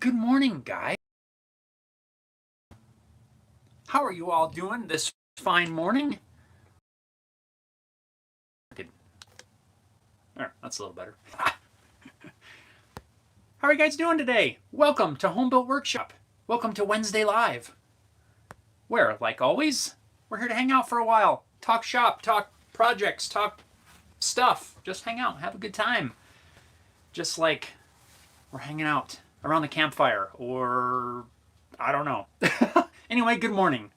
Good morning, guys. How are you all doing this fine morning? Good. There, that's a little better. How are you guys doing today? Welcome to Homebuilt Workshop. Welcome to Wednesday Live, where, like always, we're here to hang out for a while, talk shop, talk projects, talk stuff. Just hang out, have a good time. Just like we're hanging out around the campfire, or I don't know. Anyway, good morning.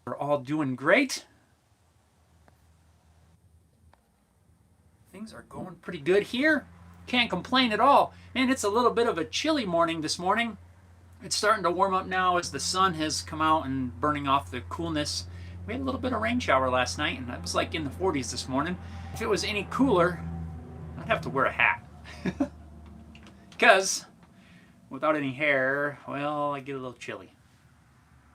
We're all doing great. Things are going pretty good here. Can't complain at all. Man, it's a little bit of a chilly morning this morning. It's starting to warm up now as the sun has come out and burning off the coolness. We had a little bit of rain shower last night, and it was like in the 40s this morning. If it was any cooler, I'd have to wear a hat. Because without any hair, well, I get a little chilly.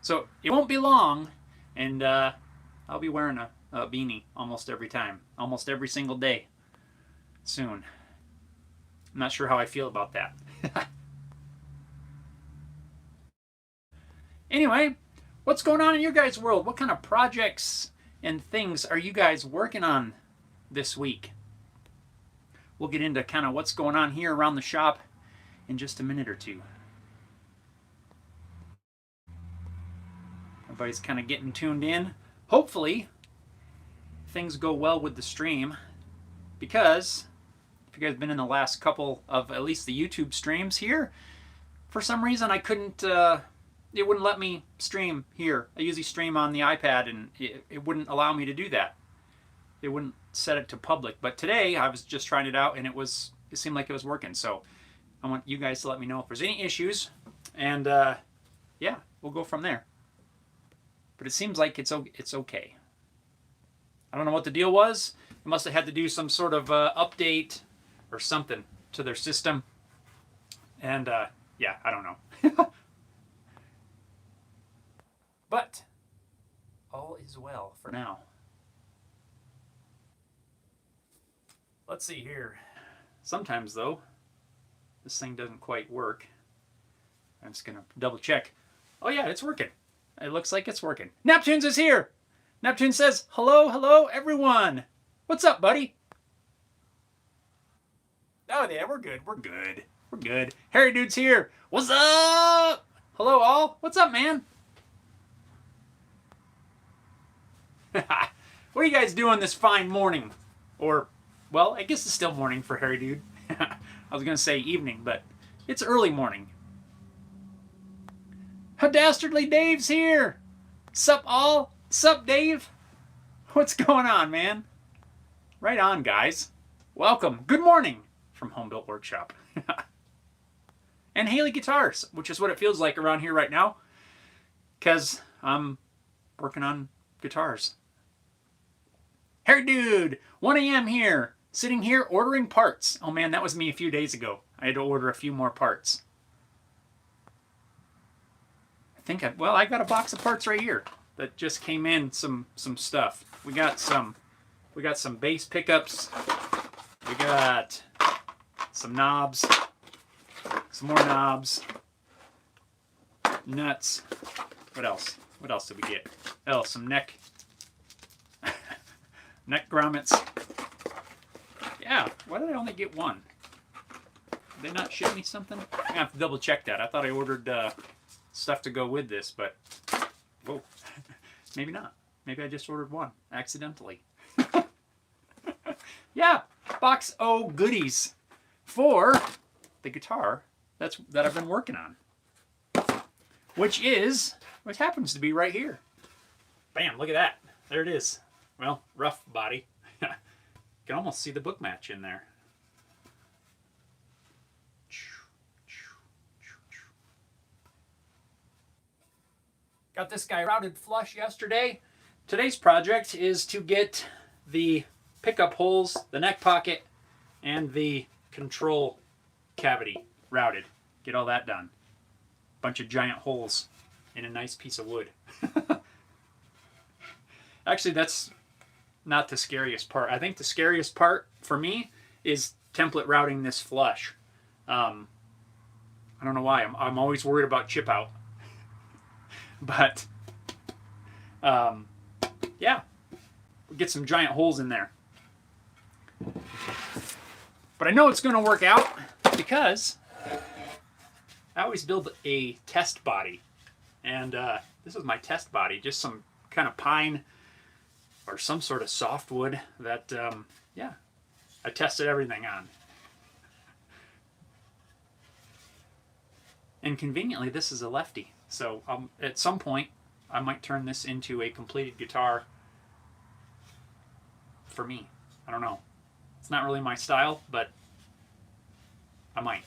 So it won't be long, and I'll be wearing a beanie almost every time, almost every single day soon. I'm not sure how I feel about that. Anyway, what's going on in your guys' world? What kind of projects and things are you guys working on this week? We'll get into kind of what's going on here around the shop in just a minute or two. Everybody's kind of getting tuned in. Hopefully, things go well with the stream, because if you guys have been in the last couple of at least the YouTube streams here, for some reason I couldn't, it wouldn't let me stream here. I usually stream on the iPad, and it wouldn't allow me to do that. It wouldn't set it to public. But today I was just trying it out, and it seemed like it was working. So I want you guys to let me know if there's any issues, and yeah, we'll go from there. But it seems like it's okay. I don't know what the deal was. It must have had to do some sort of update or something to their system. And yeah, I don't know. But all is well for now. Let's see here. Sometimes, though, this thing doesn't quite work. I'm just going to double check. Oh, yeah, it's working. It looks like it's working. Neptunes is here. Neptune says, hello, everyone. What's up, buddy? Oh, yeah, we're good. Harry Dude's here. What's up? Hello, all. What's up, man? What are you guys doing this fine morning? Or, well, I guess it's still morning for Harry Dude. I was going to say evening, but it's early morning. Dastardly Dave's here. Sup, all? Sup, Dave? What's going on, man? Right on, guys. Welcome. Good morning from Homebuilt Workshop. And Haley Guitars, which is what it feels like around here right now, because I'm working on guitars. Harry Dude, 1 a.m. here, sitting here ordering parts. Oh man, that was me a few days ago. I had to order a few more parts. I got a box of parts right here that just came in. Some stuff. We got some bass pickups. We got some knobs. Some more knobs. Nuts. What else? What else did we get? Oh, some neck grommets. Yeah, why did I only get one? Did they not ship me something? I'm gonna have to double check that. I thought I ordered stuff to go with this, but whoa, maybe not. Maybe I just ordered one accidentally. Yeah, box O goodies for the guitar that I've been working on, which happens to be right here. Bam! Look at that. There it is. Well, rough body. You can almost see the book match in there. Got this guy routed flush yesterday. Today's project is to get the pickup holes, the neck pocket, and the control cavity routed. Get all that done. Bunch of giant holes in a nice piece of wood. Actually, that's not the scariest part. I think the scariest part for me is template routing this flush. I don't know why. I'm always worried about chip out. But, yeah, we'll get some giant holes in there. But I know it's going to work out because I always build a test body. And this is my test body, just some kind of pine or some sort of softwood that, yeah, I tested everything on. And conveniently, this is a lefty. So at some point, I might turn this into a completed guitar for me. I don't know. It's not really my style, but I might.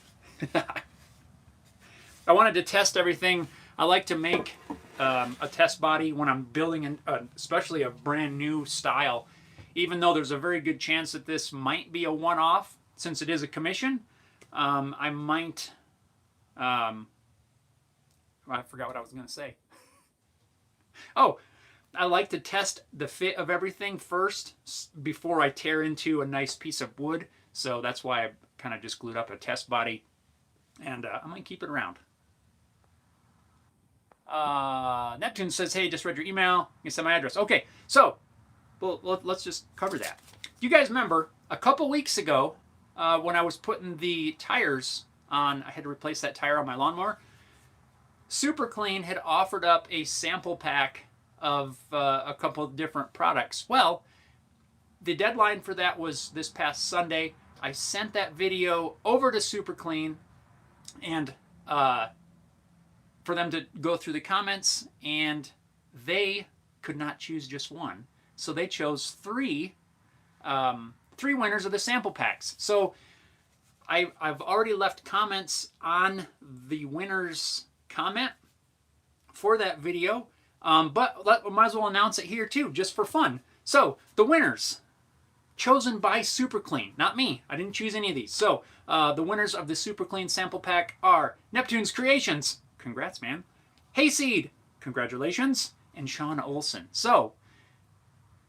I wanted to test everything. I like to make a test body when I'm building, especially a brand new style. Even though there's a very good chance that this might be a one-off, since it is a commission, I might... I forgot what I was going to say. Oh, I like to test the fit of everything first before I tear into a nice piece of wood. So that's why I kind of just glued up a test body. And I might keep it around. Neptune says, hey, just read your email. You can send my address. Okay, so well, let's just cover that. You guys remember a couple weeks ago when I was putting the tires on, I had to replace that tire on my lawnmower. Super Clean had offered up a sample pack of a couple of different products. Well, the deadline for that was this past Sunday. I sent that video over to Super Clean and for them to go through the comments, and they could not choose just one. So they chose three winners of the sample packs. So I've already left comments on the winner's comment for that video, but we might as well announce it here too, just for fun. So the winners, chosen by Super Clean, not me. I didn't choose any of these. So the winners of the Super Clean sample pack are Neptune's Creations. Congrats, man. Hayseed. Congratulations. And Sean Olson. So,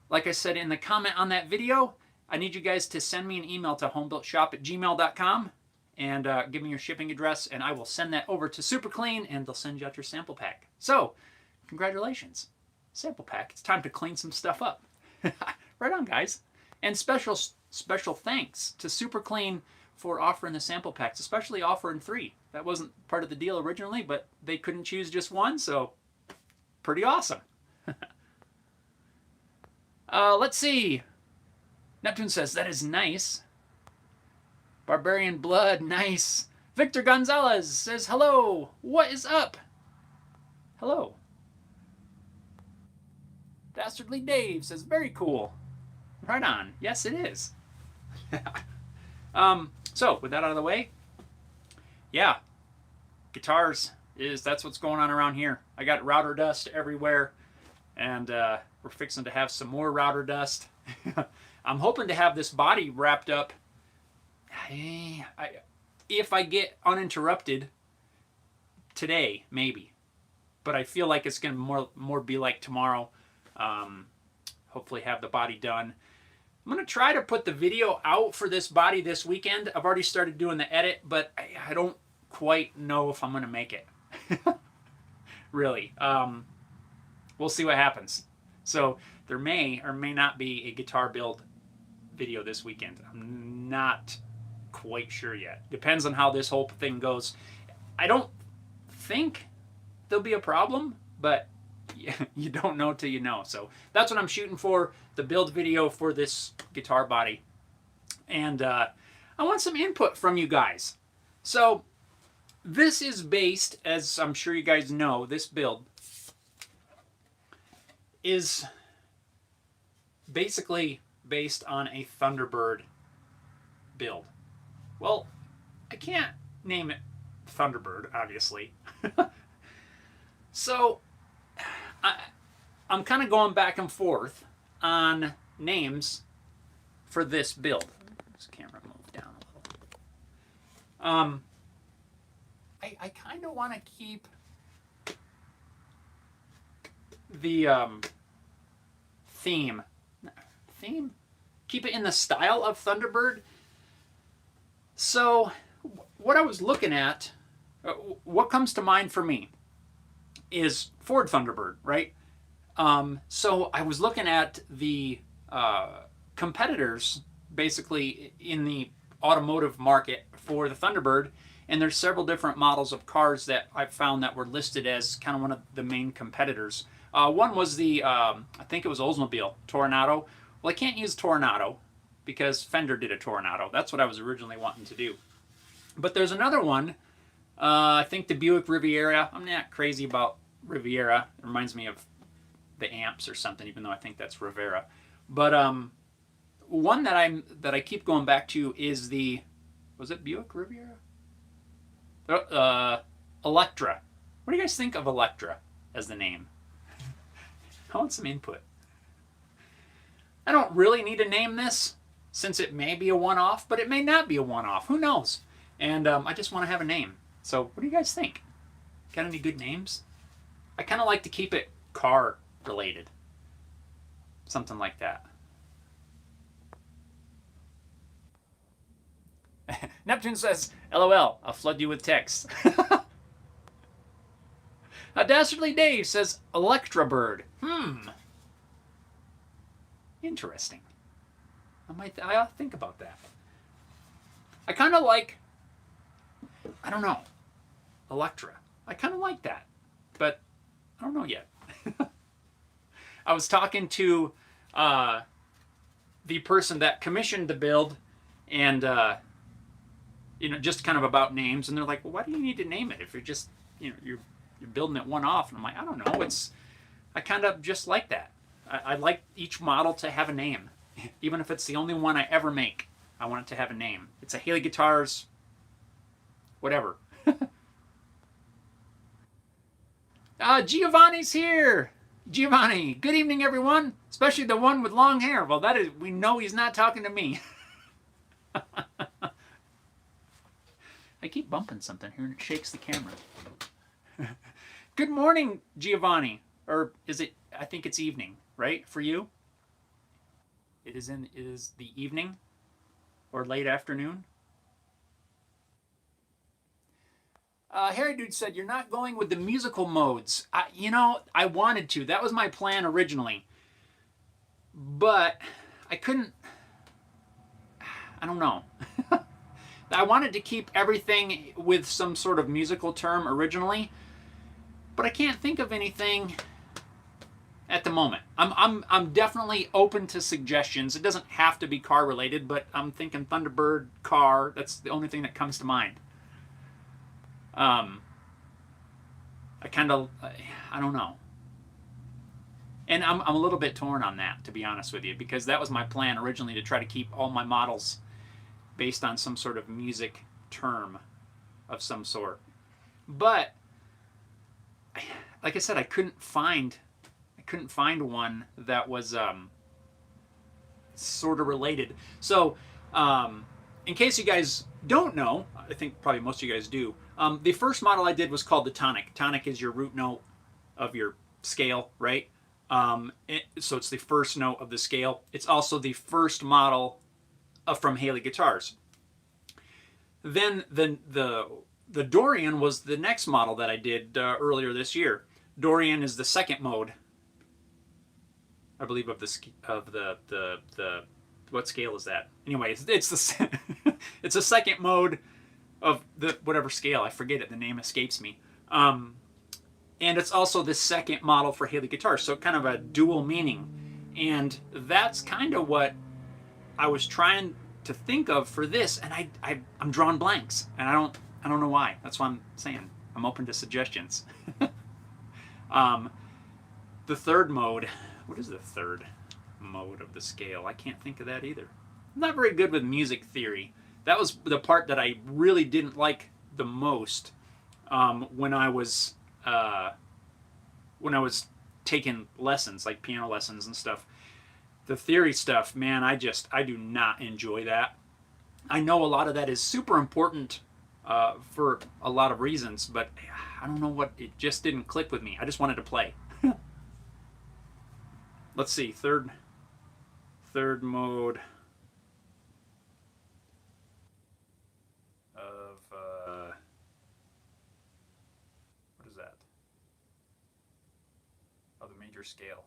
like I said in the comment on that video, I need you guys to send me an email to homebuiltshop@gmail.com and give me your shipping address, and I will send that over to Super Clean, and they'll send you out your sample pack. So, congratulations. Sample pack. It's time to clean some stuff up. Right on, guys. And special thanks to Super Clean for offering the sample packs, especially offering 3. That wasn't part of the deal originally, but they couldn't choose just one, so pretty awesome. Let's see. Neptune says, that is nice. Barbarian Blood, nice. Victor Gonzalez says, hello. What is up? Hello. Dastardly Dave says, very cool. Right on. Yes, it is. So, with that out of the way, yeah, guitars that's what's going on around here. I got router dust everywhere, and we're fixing to have some more router dust. I'm hoping to have this body wrapped up if I get uninterrupted today, maybe. But I feel like it's going to more be like tomorrow. Hopefully have the body done. I'm going to try to put the video out for this body this weekend. I've already started doing the edit, but I don't quite know if I'm going to make it. Really. We'll see what happens. So there may or may not be a guitar build video this weekend. I'm not quite sure yet. Depends on how this whole thing goes. I don't think there'll be a problem, but you don't know till you know. So that's what I'm shooting for, the build video for this guitar body. And I want some input from you guys. So this is based, as I'm sure you guys know, this build is basically based on a Thunderbird build. Well, I can't name it Thunderbird, obviously. So I'm kind of going back and forth on names for this build. This camera move down a little. I kind of want to keep the theme. Keep it in the style of Thunderbird. So what I was looking at, what comes to mind for me is Ford Thunderbird, right? So I was looking at the competitors basically in the automotive market for the Thunderbird, and there's several different models of cars that I found that were listed as kind of one of the main competitors. One was the, I think it was Oldsmobile Toronado. Well, I can't use Toronado because Fender did a Toronado. That's what I was originally wanting to do. But there's another one, I think the Buick Riviera. I'm not crazy about Riviera. It reminds me of the Amps or something, even though I think that's Rivera. But one that I keep going back to is the, was it Buick Riviera? Electra. What do you guys think of Electra as the name? I want some input. I don't really need to name this since it may be a one-off, but it may not be a one-off. Who knows? And I just want to have a name. So what do you guys think? Got any good names? I kind of like to keep it car related. Something like that. Neptune says, LOL, I'll flood you with text. Dastardly Dave says, Electra Bird. Interesting. I'll think about that. I kind of like, I don't know, Electra. I kind of like that, but I don't know yet. I was talking to the person that commissioned the build, and just kind of about names, and they're like, well, why do you need to name it if you're just, you're building it one off? And I'm like, I don't know. I kind of just like that. I like each model to have a name, even if it's the only one I ever make. I want it to have a name. It's a Haley Guitars, whatever. Giovanni's here. Giovanni, good evening, everyone. Especially the one with long hair. Well, we know he's not talking to me. I keep bumping something here and it shakes the camera. Good morning, Giovanni. Or is it, I think it's evening, right? For you? It is the evening or late afternoon. Harry Dude said, you're not going with the musical modes. I wanted to. That was my plan originally. But I couldn't, I don't know. I wanted to keep everything with some sort of musical term originally, but I can't think of anything at the moment. I'm definitely open to suggestions. It doesn't have to be car related, but I'm thinking Thunderbird, car. That's the only thing that comes to mind. I don't know. And I'm a little bit torn on that, to be honest with you, because that was my plan originally, to try to keep all my models based on some sort of music term of some sort. But like I said, I couldn't find one that was sort of related. So in case you guys don't know, I think probably most of you guys do, the first model I did was called the Tonic. Tonic is your root note of your scale, right? So it's the first note of the scale. It's also the first model from Haley Guitars. Then the Dorian was the next model that I did earlier this year. Dorian is the second mode, I believe, of the what scale is that? Anyway, it's the it's the second mode of the whatever scale. I forget it. The name escapes me. And it's also the second model for Haley Guitars, so kind of a dual meaning. And that's kind of what I was trying to think of for this, and I'm drawing blanks, and I don't know why. That's why I'm saying I'm open to suggestions. The third mode, what is the third mode of the scale? I can't think of that either. I'm not very good with music theory. That was the part that I really didn't like the most when I was taking lessons, like piano lessons and stuff. The theory stuff, man, I do not enjoy that. I know a lot of that is super important for a lot of reasons, but I don't know what, it just didn't click with me. I just wanted to play. Let's see, third mode of scale.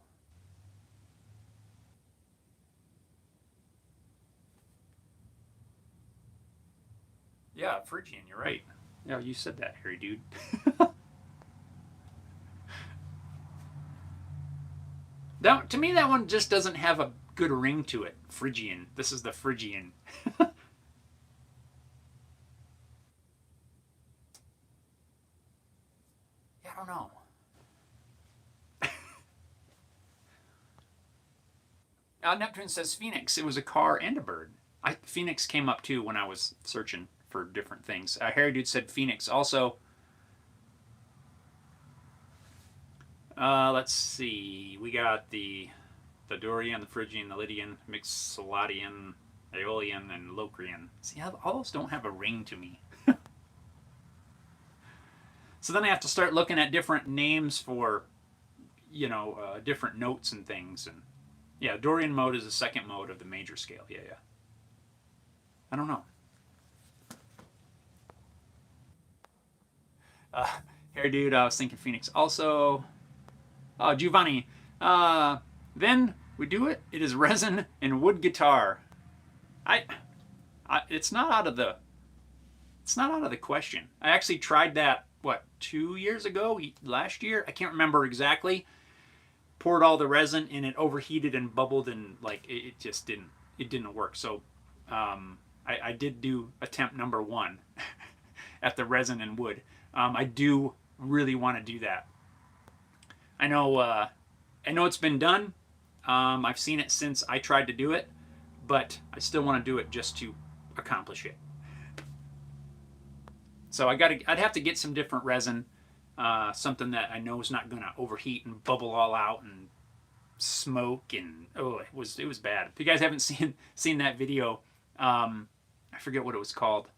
Yeah, Phrygian, you're right. Yeah, you said that, hairy dude. That, to me, that one just doesn't have a good ring to it. Phrygian. This is the Phrygian. Yeah, I don't know. Neptune says Phoenix. It was a car and a bird. Phoenix came up too when I was searching for different things. Harry Dude said Phoenix also. Let's see. We got the Dorian, the Phrygian, the Lydian, Mixolydian, Aeolian, and Locrian. See, all those don't have a ring to me. So then I have to start looking at different names for, different notes and things. And yeah, Dorian mode is the second mode of the major scale. Yeah. I don't know. Here, dude, I was thinking Phoenix. Also, Giovanni. Then we do it. It is resin and wood guitar. It's not out of the question. I actually tried that 2 years ago, last year. I can't remember exactly. Poured all the resin and it overheated and bubbled and it just didn't work. So I did do attempt number 1 at the resin and wood. I do really want to do that. I know it's been done. I've seen it since I tried to do it, but I still want to do it just to accomplish it. So I'd have to get some different resin, something that I know is not going to overheat and bubble all out and smoke and it was bad. If you guys haven't seen that video, I forget what it was called,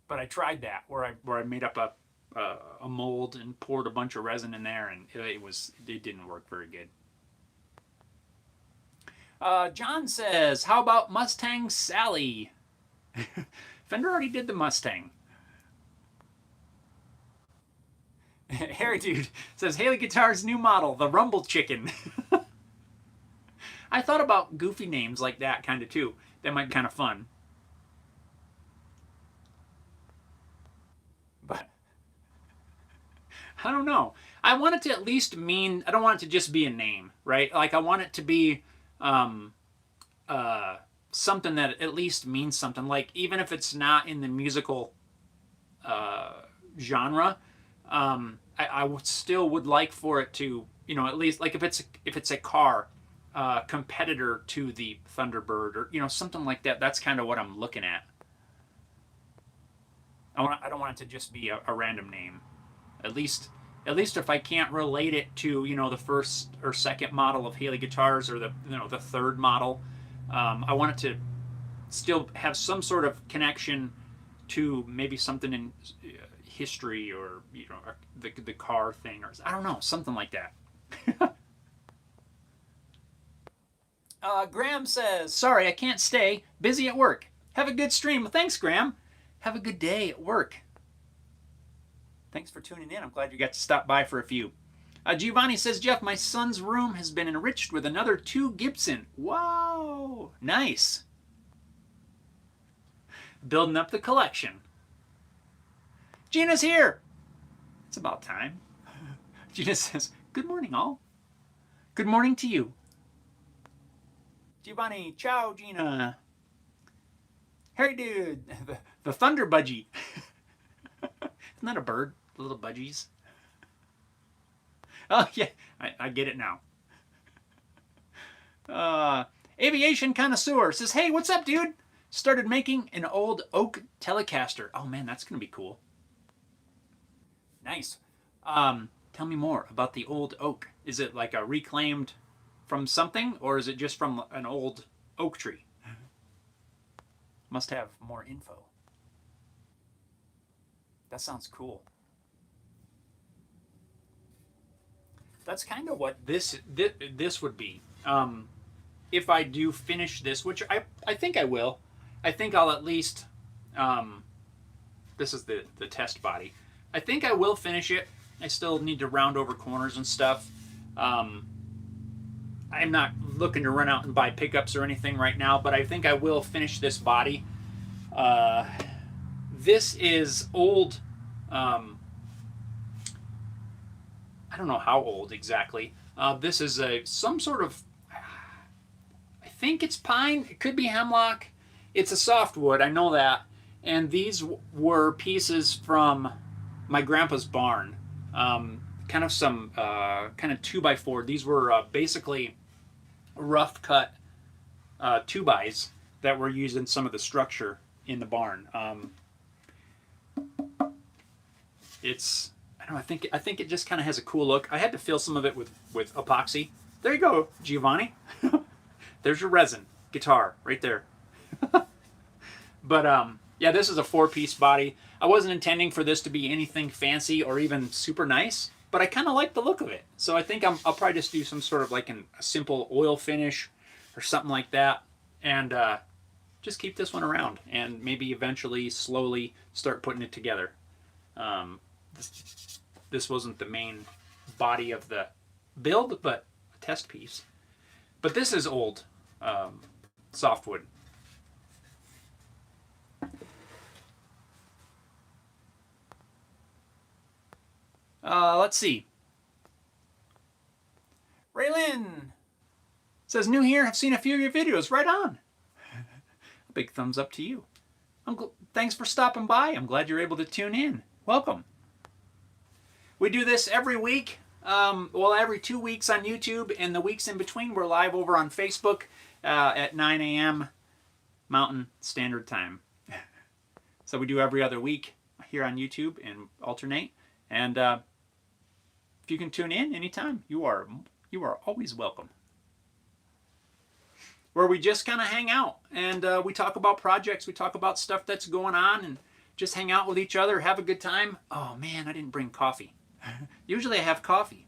but I tried that where I made up a mold and poured a bunch of resin in there, and it didn't work very good. John says, how about Mustang Sally? Fender already did the Mustang. Harry Dude says, Haley Guitar's new model, the Rumble Chicken. I thought about goofy names like that kind of too. That might be kind of fun. But I don't know. I want it to at least mean, I don't want it to just be a name, right? Like I want it to be something that at least means something. Like even if it's not in the musical genre, I would still would like for it to, at least like if it's a car competitor to the Thunderbird or something like that. That's kind of what I'm looking at. I don't want it to just be a random name. At least if I can't relate it to the first or second model of Haley guitars or the third model, I want it to still have some sort of connection to maybe something in history or the car thing, or I don't know, something like that. Graham says, sorry, I can't stay. Busy at work. Have a good stream. Well, thanks, Graham. Have a good day at work. Thanks for tuning in. I'm glad you got to stop by for a few. Giovanni says, Jeff, my son's room has been enriched with another 2 Gibson. Wow. Nice. Building up the collection. Gina's here. It's about time. Gina says, good morning, all. Good morning to you. Giovanni, ciao, Gina. Harry Dude, the Thunder Budgie. Isn't that a bird? The little budgies. Oh, yeah, I get it now. Aviation Connoisseur says, hey, what's up, dude? Started making an old oak Telecaster. Oh, man, that's going to be cool. Nice. Tell me more about the old oak. Is it like a reclaimed from something, or is it just from an old oak tree? Must have more info. That sounds cool. That's kind of what this would be. If I do finish this, which I think I will. I think I'll at least, this is the test body. I think I will finish it I still need to round over corners and stuff. Um, I'm not looking to run out and buy pickups or anything right now, but I think I will finish this body. Uh, this is old. Um, I don't know how old exactly. This is some sort of, I think it's pine. It could be hemlock. It's a softwood. I know that. And these were pieces from my grandpa's barn. Kind of some kind of 2x4. These were basically rough cut 2x that were used in some of the structure in the barn. It's I don't know. I think it just kind of has a cool look. I had to fill some of it with epoxy. There you go, Giovanni. There's your resin guitar right there. But yeah, this is a 4-piece body. I wasn't intending for this to be anything fancy or even super nice, but I kind of like the look of it. So I think I'll probably just do some sort of like a simple oil finish or something like that, and just keep this one around, and maybe eventually, slowly start putting it together. This wasn't the main body of the build, but a test piece. But this is old softwood. Let's see. Raylin says, new here. I've seen a few of your videos. Right on. A big thumbs up to you. Thanks for stopping by. I'm glad you're able to tune in. Welcome. We do this every week. Well, every 2 weeks on YouTube, and the weeks in between, we're live over on Facebook at 9 a.m. Mountain Standard Time. So we do every other week here on YouTube and alternate. And if you can tune in anytime, you are always welcome. Where we just kind of hang out and we talk about projects, we talk about stuff that's going on, and just hang out with each other, have a good time. Oh man, I didn't bring coffee. Usually I have coffee.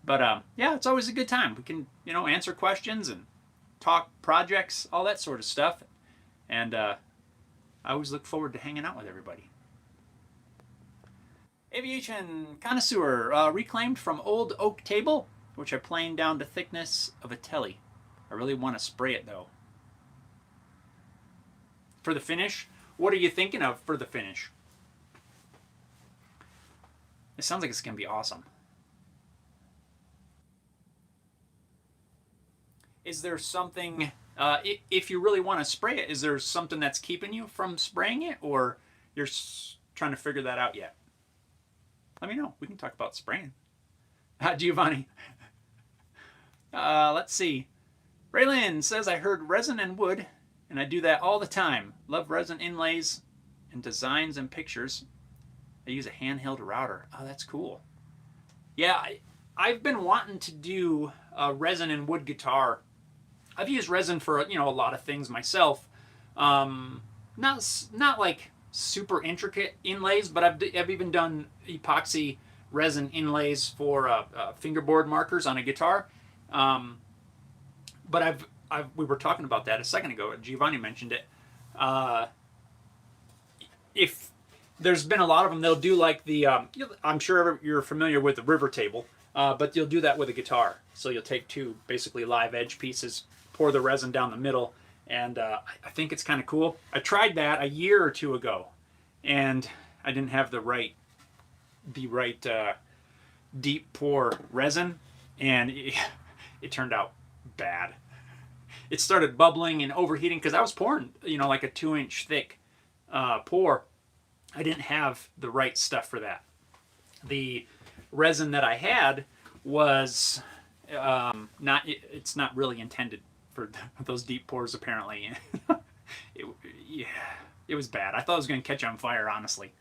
But yeah, it's always a good time. We can, answer questions and talk projects, all that sort of stuff. And I always look forward to hanging out with everybody. Aviation connoisseur, reclaimed from old oak table, which I planed down to thickness of a telly. I really want to spray it though. For the finish, what are you thinking of for the finish? It sounds like it's going to be awesome. Is there something, if you really want to spray it, is there something that's keeping you from spraying it, or you're trying to figure that out yet? Let me know. We can talk about spraying. Giovanni. Let's see. Raylin says, I heard resin and wood, and I do that all the time. Love resin inlays and designs and pictures. I use a handheld router. Oh, that's cool. Yeah, I've been wanting to do a resin and wood guitar. I've used resin for, a lot of things myself. Not like super intricate inlays, but I've even done epoxy resin inlays for fingerboard markers on a guitar. But we were talking about that a second ago. Giovanni mentioned it. If there's been a lot of them, they'll do like the. I'm sure you're familiar with the river table, but you'll do that with a guitar. So you'll take two basically live edge pieces, pour the resin down the middle, and I think it's kind of cool. I tried that a year or two ago, and I didn't have the right deep pour resin, and it turned out bad. It started bubbling and overheating because I was pouring, like a 2-inch thick pour. I didn't have the right stuff for that. The resin that I had was it's not really intended for those deep pours, apparently. It was bad. I thought it was going to catch on fire, honestly.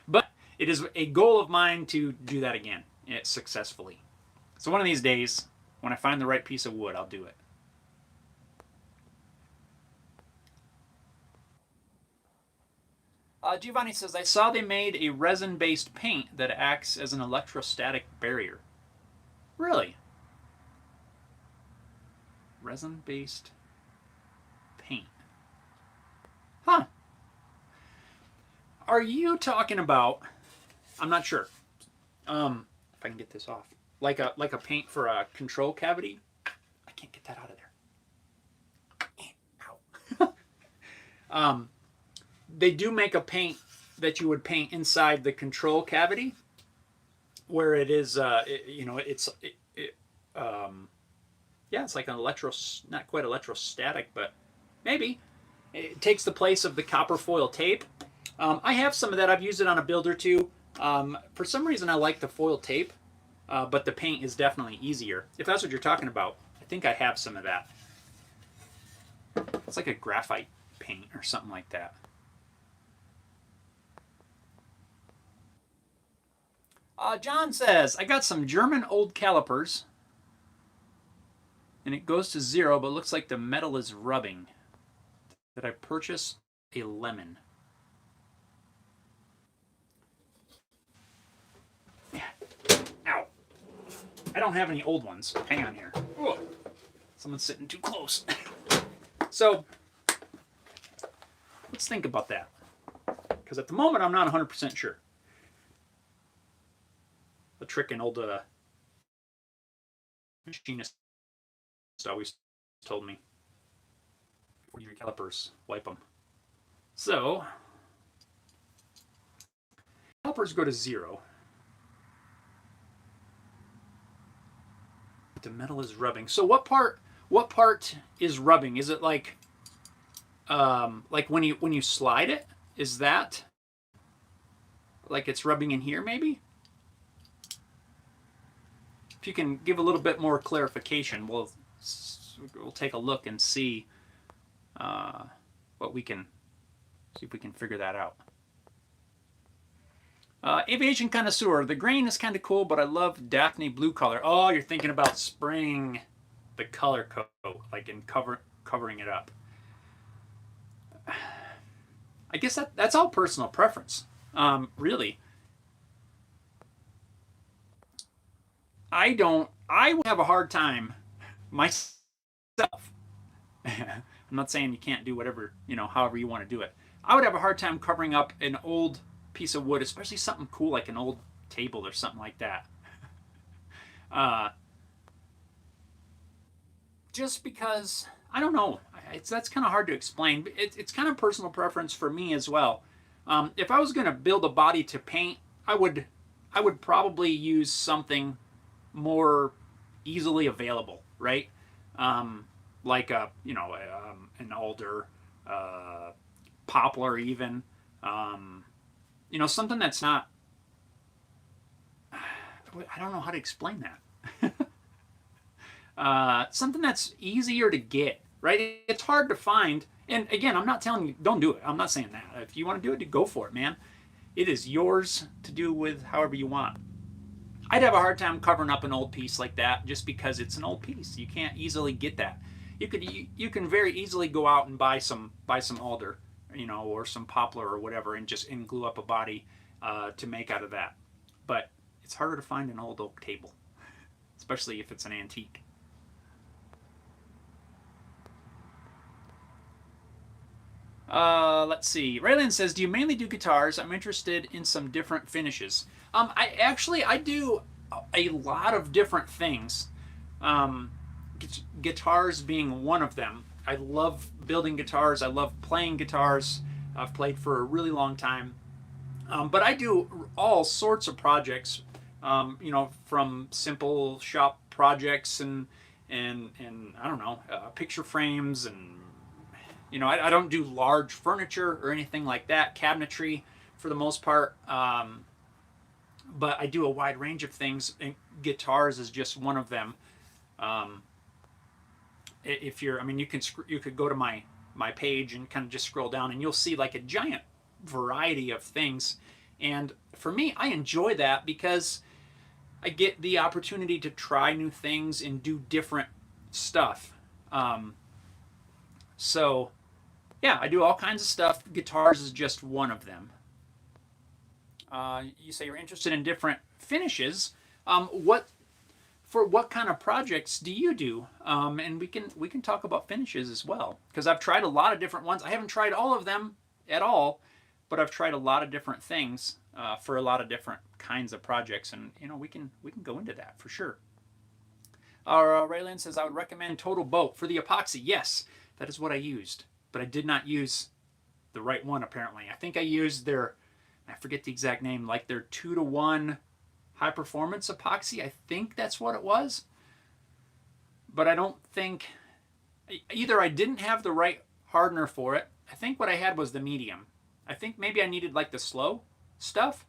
But it is a goal of mine to do that again successfully. So one of these days, when I find the right piece of wood, I'll do it. Giovanni says, I saw they made a resin-based paint that acts as an electrostatic barrier. Really? Resin-based paint. Huh. Are you talking about I'm not sure. If I can get this off, like a paint for a control cavity. I can't get that out of there. Ow. They do make a paint that you would paint inside the control cavity, where it is, yeah, it's like an not quite electrostatic, but maybe it takes the place of the copper foil tape. I have some of that. I've used it on a build or two. For some reason, I like the foil tape, but the paint is definitely easier. If that's what you're talking about, I think I have some of that. It's like a graphite paint or something like that. John says, I got some German old calipers, and it goes to 0, but looks like the metal is rubbing. Did I purchase a lemon? Ow. I don't have any old ones. Hang on here. Whoa. Someone's sitting too close. So, let's think about that. Because at the moment, I'm not 100% sure. The trick an old machinist always told me. Before your calipers, wipe them. So, calipers go to 0. The metal is rubbing. So what part is rubbing? Is it like when you slide it? Is that like it's rubbing in here maybe? If you can give a little bit more clarification, we'll take a look and see what we can see if we can figure that out. Aviation Connoisseur, the grain is kind of cool, but I love Daphne blue color. Oh, you're thinking about spraying the color coat, like in covering it up. I guess that's all personal preference, really. I would have a hard time myself. I'm not saying you can't do whatever, however you want to do it. I would have a hard time covering up an old piece of wood, especially something cool like an old table or something like that. Just because, I don't know, that's kind of hard to explain. It's kind of personal preference for me as well. If I was going to build a body to paint, I would probably use something more easily available, right? Like an alder, poplar even. Something that's not, I don't know how to explain that. Something that's easier to get, right? It's hard to find. And again, I'm not telling you, don't do it. I'm not saying that. If you want to do it, go for it, man. It is yours to do with however you want. I'd have a hard time covering up an old piece like that just because it's an old piece. You can't easily get that. You can very easily go out and buy some alder, or some poplar or whatever, and glue up a body to make out of that. But it's harder to find an old oak table, especially if it's an antique. Let's see. Raylan says, do you mainly do guitars? I'm interested in some different finishes. I do a lot of different things. Guitars being one of them. I love building guitars. I love playing guitars. I've played for a really long time. But I do all sorts of projects, from simple shop projects and I don't know, picture frames and, I don't do large furniture or anything like that, cabinetry for the most part. But I do a wide range of things, and guitars is just one of them. If you're, you could go to my page and kind of just scroll down, and you'll see like a giant variety of things. And for me, I enjoy that because I get the opportunity to try new things and do different stuff. So yeah, I do all kinds of stuff. Guitars is just one of them. You say you're interested in different finishes. What kind of projects do you do? And we can talk about finishes as well, because I've tried a lot of different ones. I haven't tried all of them at all, but I've tried a lot of different things for a lot of different kinds of projects, and we can go into that for sure. Raylan says, I would recommend Total Boat for the epoxy. Yes, that is what I used, but I did not use the right one apparently. I think I used their, I forget the exact name, like their 2-to-1 high performance epoxy. I think that's what it was, but I don't think, either I didn't have the right hardener for it. I think what I had was the medium. I think maybe I needed like the slow stuff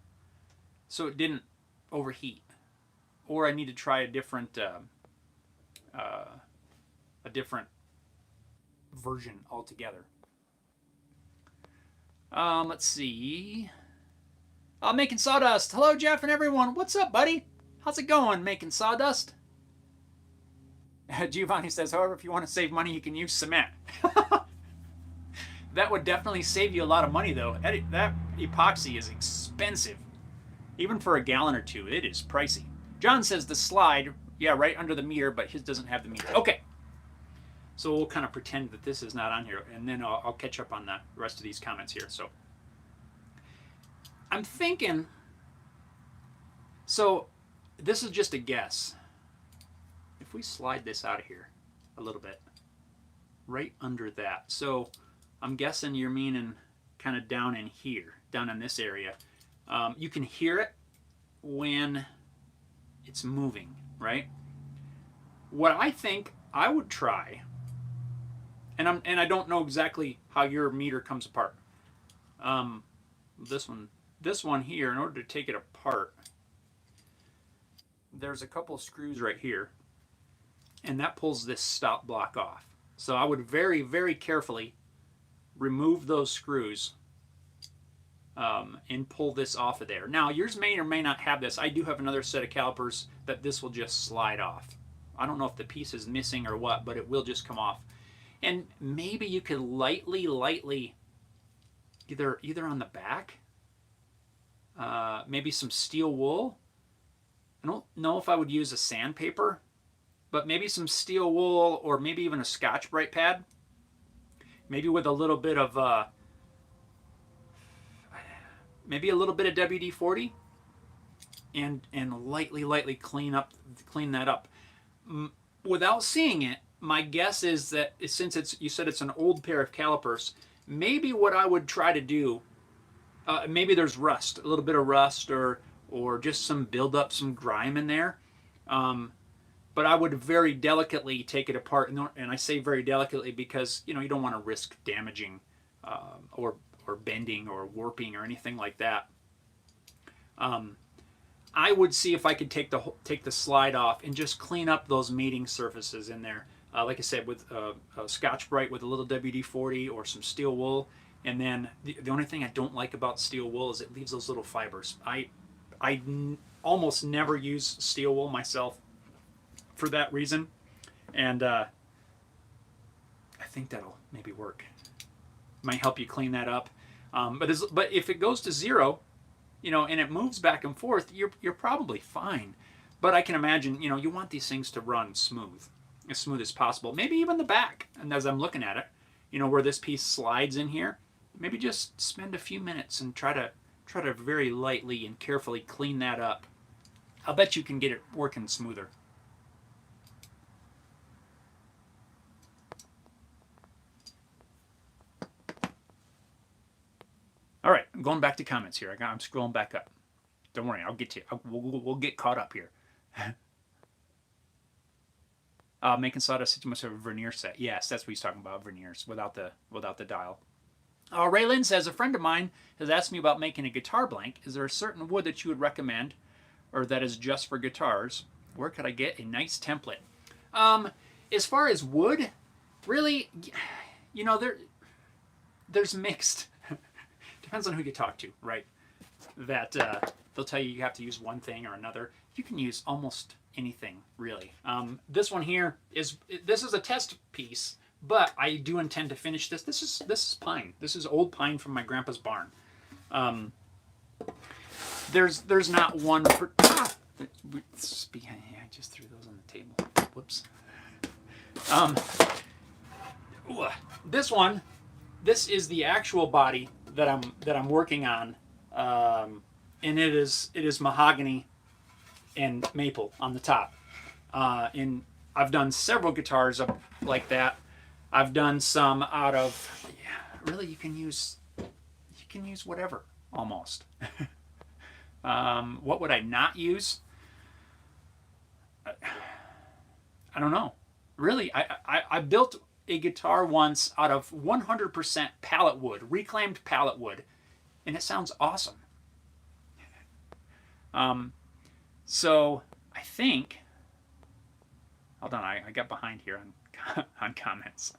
so it didn't overheat, or I need to try a different version altogether. Let's see. Making Sawdust. Hello, Jeff and everyone. What's up, buddy? How's it going, Making Sawdust? Giovanni says, however, if you want to save money, you can use cement. That would definitely save you a lot of money, though. That epoxy is expensive. Even for a gallon or two, it is pricey. John says the slide, yeah, right under the meter, but his doesn't have the meter. Okay. So we'll kind of pretend that this is not on here, and then I'll catch up on the rest of these comments here. So I'm thinking, so this is just a guess. If we slide this out of here a little bit, right under that. So I'm guessing you're meaning kind of down in here, down in this area. You can hear it when it's moving, right? What I think I would try, and I don't know exactly how your meter comes apart. This one here, in order to take it apart, there's a couple of screws right here, and that pulls this stop block off. So I would very, very carefully remove those screws and pull this off of there. Now, yours may or may not have this. I do have another set of calipers that this will just slide off. I don't know if the piece is missing or what, but it will just come off. And maybe you could lightly, either on the back, maybe some steel wool. I don't know if I would use a sandpaper, but maybe some steel wool, or maybe even a Scotch-Brite pad. Maybe with a little bit of WD-40, and lightly clean that up. Without seeing it, my guess is that since you said it's an old pair of calipers, maybe what I would try to do, maybe there's rust, a little bit of rust, or just some buildup, some grime in there. But I would very delicately take it apart, and I say very delicately because you don't want to risk damaging or bending or warping or anything like that. I would see if I could take the slide off and just clean up those mating surfaces in there. Like I said, with a Scotch-Brite with a little WD-40 or some steel wool. And then the only thing I don't like about steel wool is it leaves those little fibers. I almost never use steel wool myself for that reason. And I think that'll maybe work. Might help you clean that up. But if it goes to zero, and it moves back and forth, you're probably fine. But I can imagine, you want these things to run smooth as possible. Maybe even the back. And as I'm looking at it, where this piece slides in here, maybe just spend a few minutes and try to very lightly and carefully clean that up. I'll bet you can get it working smoother. All right, I'm going back to comments here. I'm scrolling back up. Don't worry, I'll get to you. We'll get caught up here. Making sawdust, you must have a veneer set. Yes, that's what he's talking about, veneers without the dial. Raylan says, a friend of mine has asked me about making a guitar blank. Is there a certain wood that you would recommend, or that is just for guitars? Where could I get a nice template? As far as wood, really, there's mixed. Depends on who you talk to, right? That they'll tell you have to use one thing or another. You can use almost anything, really. This one here is a test piece, but I do intend to finish this. This is pine. This is old pine from my grandpa's barn. There's not one. I just threw those on the table. Whoops. This one. This is the actual body that I'm working on, and it is mahogany and maple on the top. And I've done several guitars up like that. I've done some out of, yeah, really you can use whatever almost. What would I not use? I don't know. Really, I built a guitar once out of 100% pallet wood, reclaimed pallet wood, and it sounds awesome. So I think, hold on, I got behind here on comments.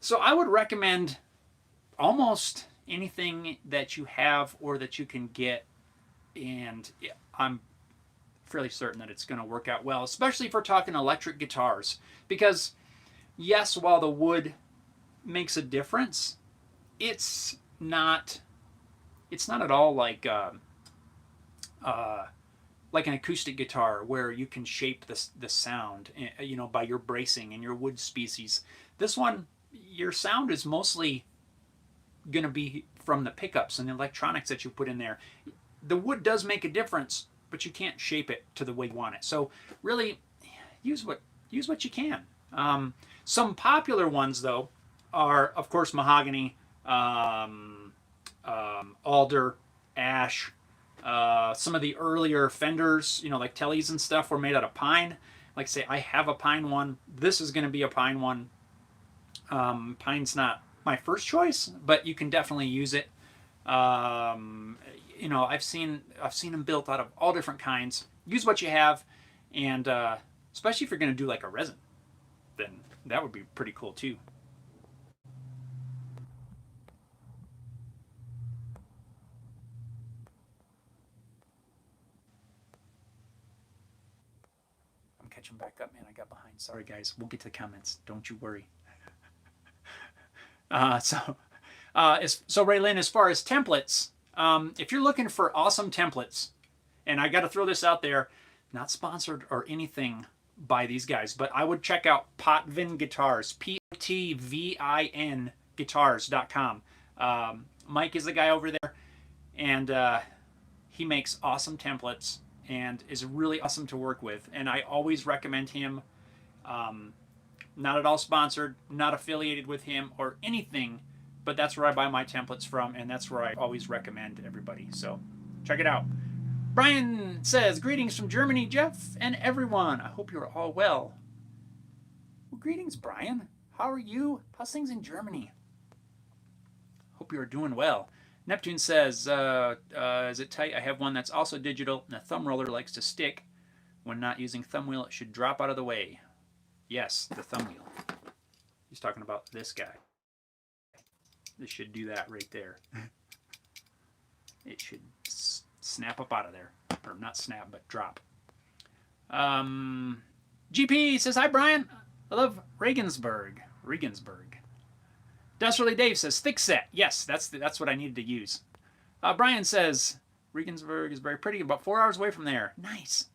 So I would recommend almost anything that you have or that you can get, and I'm fairly certain that it's going to work out well, especially if we're talking electric guitars. Because yes, while the wood makes a difference, it's not at all like an acoustic guitar where you can shape the sound, you know, by your bracing and your wood species. This one, your sound is mostly going to be from the pickups and the electronics that you put in there. The wood does make a difference, but you can't shape it to the way you want it. So really, use what you can. Some popular ones though are, of course, mahogany, alder, ash. Some of the earlier Fenders, you know, like Tellys and stuff, were made out of pine. Like say, I have a pine one. This is going to be a pine one. Pine's not my first choice, but you can definitely use it. You know, I've seen them built out of all different kinds. Use what you have, and especially if you're going to do like a resin, then that would be pretty cool too. I'm catching back up, man. I got behind. Sorry, guys. We'll get to the comments. Don't you worry. So Raylyn, as far as templates, if you're looking for awesome templates, and I got to throw this out there, not sponsored or anything by these guys, but I would check out Potvin Guitars, POTVIN guitars.com. Mike is the guy over there, and he makes awesome templates and is really awesome to work with, and I always recommend him. Not at all sponsored, not affiliated with him or anything, but that's where I buy my templates from, and that's where I always recommend everybody. So check it out. Brian says, greetings from Germany, Jeff, and everyone. I hope you're all well. Well, greetings, Brian. How are you? How's things in Germany? Hope you're doing well. Neptune says, is it tight? I have one that's also digital, and the thumb roller likes to stick. When not using thumb wheel, it should drop out of the way. Yes, the thumb wheel. He's talking about this guy. This should do that right there. It should snap up out of there. Or not snap, but drop. GP says, hi, Brian. I love Regensburg. Desperately Dave says, thick set. Yes, that's what I needed to use. Brian says, Regensburg is very pretty. About 4 hours away from there. Nice.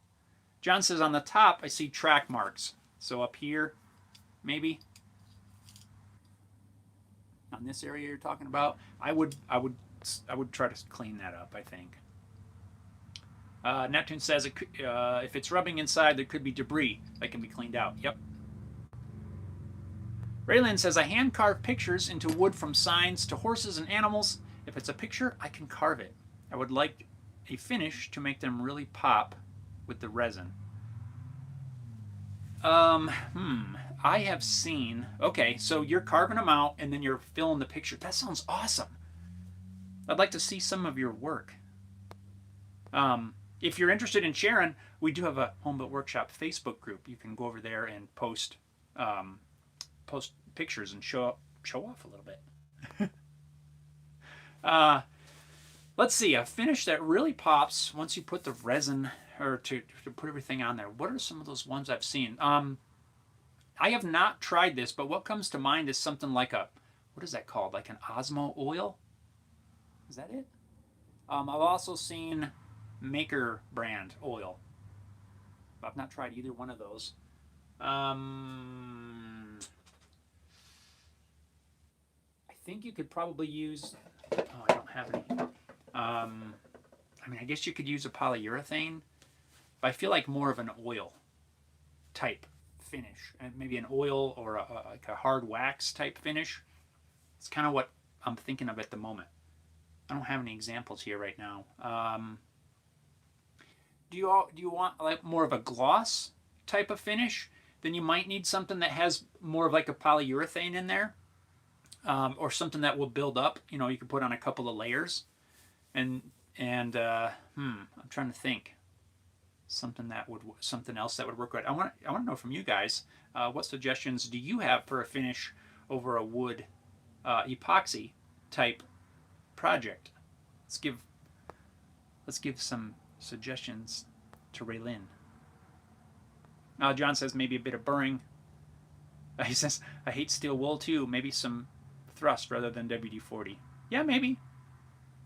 John says, on the top, I see track marks. So up here, maybe on this area you're talking about, I would try to clean that up, I think. Neptune says, if it's rubbing inside, there could be debris that can be cleaned out. Yep. Raylan says, I hand carve pictures into wood from signs to horses and animals. If it's a picture, I can carve it. I would like a finish to make them really pop with the resin. I have seen, okay, so you're carving them out and then you're filling the picture. That sounds awesome. I'd like to see some of your work. If you're interested in sharing, we do have a Home Built Workshop Facebook group. You can go over there and post pictures and show off a little bit. Let's see, a finish that really pops once you put the resin, or to put everything on there. What are some of those ones I've seen? I have not tried this, but what comes to mind is something like what is that called? Like an Osmo oil? Is that it? I've also seen Maker brand oil. I've not tried either one of those. think you could probably use, oh, I don't have any. I mean, I guess you could use a polyurethane, but I feel like more of an oil type finish, and maybe an oil or like a hard wax type finish. It's kind of what I'm thinking of at the moment. I don't have any examples here right now. Do you want like more of a gloss type of finish? Then you might need something that has more of like a polyurethane in there, or something that will build up. You know, you can put on a couple of layers, and I'm trying to think something else that would work right. I want to know from you guys, what suggestions do you have for a finish over a wood epoxy type project? Let's give some suggestions to Raylin. John says maybe a bit of burring. He says I hate steel wool too. Maybe some thrust rather than WD-40. Yeah, maybe.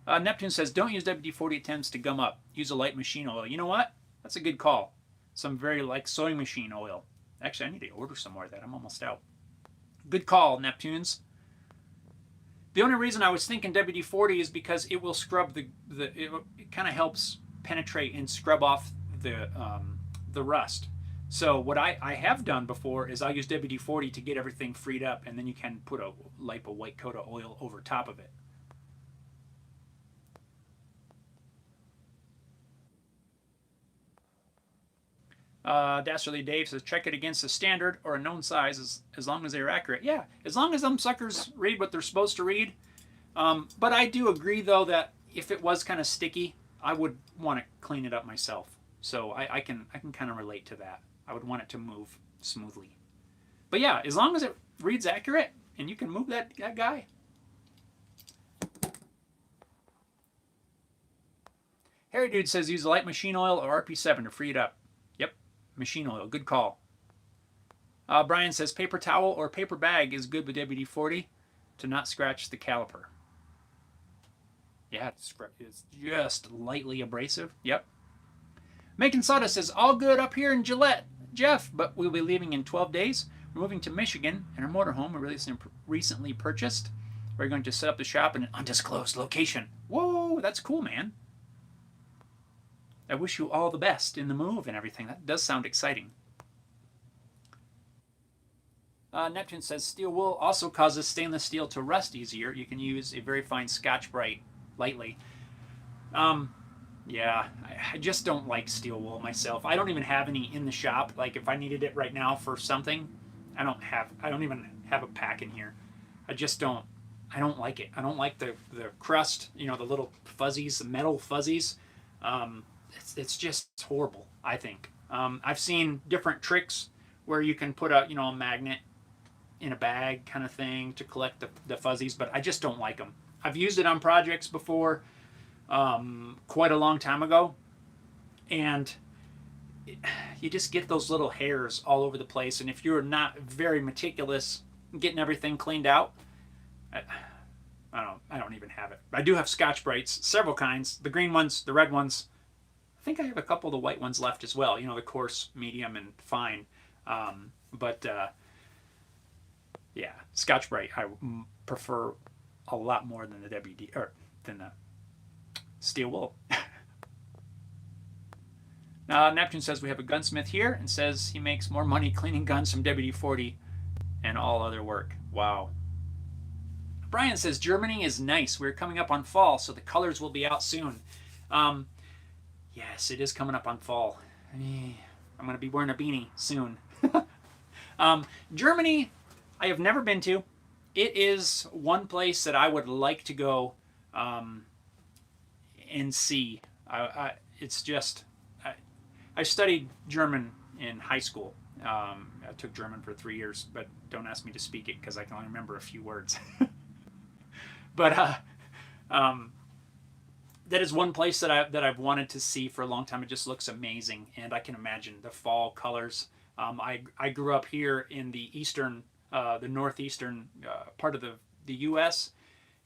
Neptune says don't use WD-40. It tends to gum up. Use a light machine oil. You know what? That's a good call. Some very light sewing machine oil. Actually, I need to order some more of that. I'm almost out. Good call, Neptunes. The only reason I was thinking WD-40 is because it will scrub it kind of helps penetrate and scrub off the rust. So what I have done before is I'll use WD-40 to get everything freed up, and then you can put a white coat of oil over top of it. Dastardly Dave says check it against a standard or a known size as long as they're accurate. Yeah, as long as them suckers read what they're supposed to read. But I do agree though that if it was kind of sticky, I would want to clean it up myself. So I can kind of relate to that. I would want it to move smoothly. But yeah, as long as it reads accurate and you can move that guy. Harry Dude says use light machine oil or RP7 to free it up. Yep, machine oil, good call. Brian says paper towel or paper bag is good with WD-40 to not scratch the caliper. Yeah, it's just lightly abrasive. Yep. Macon Soda says all good up here in Gillette, Jeff, but we'll be leaving in 12 days. We're moving to Michigan, and our motorhome we recently purchased. We're going to set up the shop in an undisclosed location. Whoa, that's cool, man. I wish you all the best in the move and everything. That does sound exciting. Neptune says steel wool also causes stainless steel to rust easier. You can use a very fine Scotch-Brite lightly. Yeah, I just don't like steel wool myself. I don't even have any in the shop. Like if I needed it right now for something, I don't even have a pack in here. I don't like it. I don't like the crust, you know, the little fuzzies, the metal fuzzies. It's just horrible, I think. I've seen different tricks where you can put a magnet in a bag kind of thing to collect the fuzzies, but I just don't like them. I've used it on projects before, quite a long time ago, and you just get those little hairs all over the place, and if you're not very meticulous getting everything cleaned out, I don't even have it. I do have Scotch-Brites, several kinds, the green ones, the red ones. I think I have a couple of the white ones left as well, the coarse, medium, and fine. Yeah, Scotch-Brite I prefer a lot more than the than the steel wool. Now Neptune says we have a gunsmith here and says he makes more money cleaning guns from WD-40 and all other work. Wow. Brian says Germany is nice. We're coming up on fall, so the colors will be out soon. Yes, it is coming up on fall. I'm going to be wearing a beanie soon. Germany, I have never been to. It is one place that I would like to go and see. It's just, I studied German in high school. I took German for 3 years, but don't ask me to speak it because I can only remember a few words. But that is one place that I've wanted to see for a long time. It just looks amazing, and I can imagine the fall colors. I grew up here in the northeastern part of the U.S.,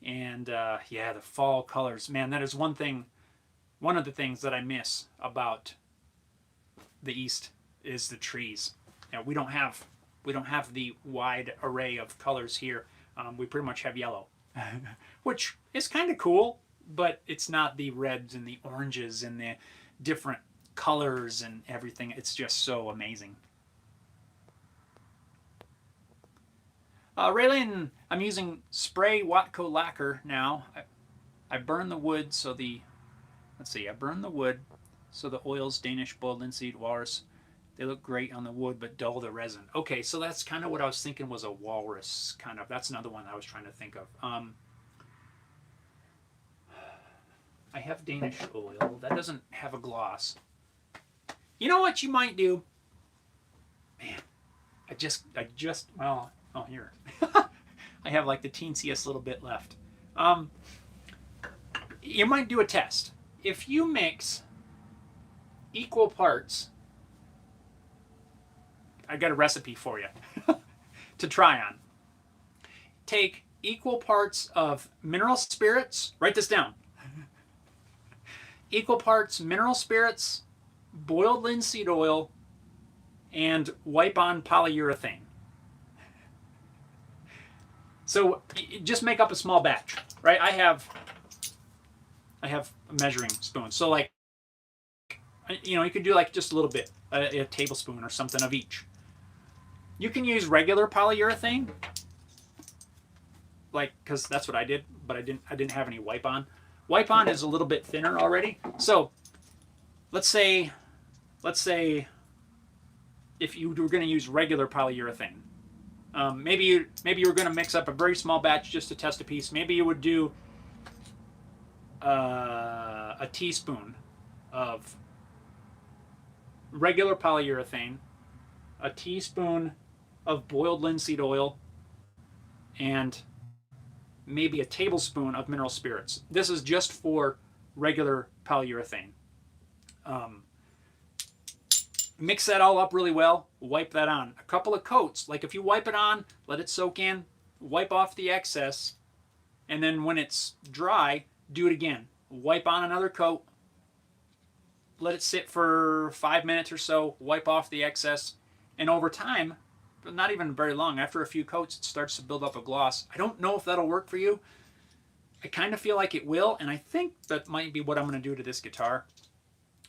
and yeah, the fall colors. Man, that is one of the things that I miss about the East is the trees. We don't have the wide array of colors here. We pretty much have yellow. which is kind of cool, but it's not the reds and the oranges and the different colors and everything. It's just so amazing. Raylene, I'm using spray Watco lacquer now. I burn the wood so the, let's see, I burn the wood so the oils, Danish, boiled linseed, walrus, they look great on the wood but dull the resin. Okay, so that's kind of what I was thinking was a walrus kind of. That's another one I was trying to think of. I have Danish oil. That doesn't have a gloss. You know what you might do? Man, I just, well, oh, here. I have like the teensiest little bit left. You might do a test. If you mix equal parts, I got a recipe for you to try on. Take equal parts of mineral spirits, write this down. Equal parts mineral spirits, boiled linseed oil, and wipe-on polyurethane. So just make up a small batch, right? I have a measuring spoon. So like, you know, you could do like just a little bit, a tablespoon or something of each. You can use regular polyurethane, like, because that's what I did, but I didn't have any wipe-on. Wipe-on is a little bit thinner already. So let's say if you were going to use regular polyurethane, maybe you were going to mix up a very small batch just to test a piece. Maybe you would do a teaspoon of regular polyurethane, a teaspoon of boiled linseed oil, and maybe a tablespoon of mineral spirits. This is just for regular polyurethane. Mix that all up really well, wipe that on. A couple of coats, like if you wipe it on, let it soak in, wipe off the excess, and then when it's dry, do it again. Wipe on another coat, let it sit for 5 minutes or so, wipe off the excess, and over time, but not even very long, after a few coats, it starts to build up a gloss. I don't know if that'll work for you. I kind of feel like it will, and I think that might be what I'm going to do to this guitar.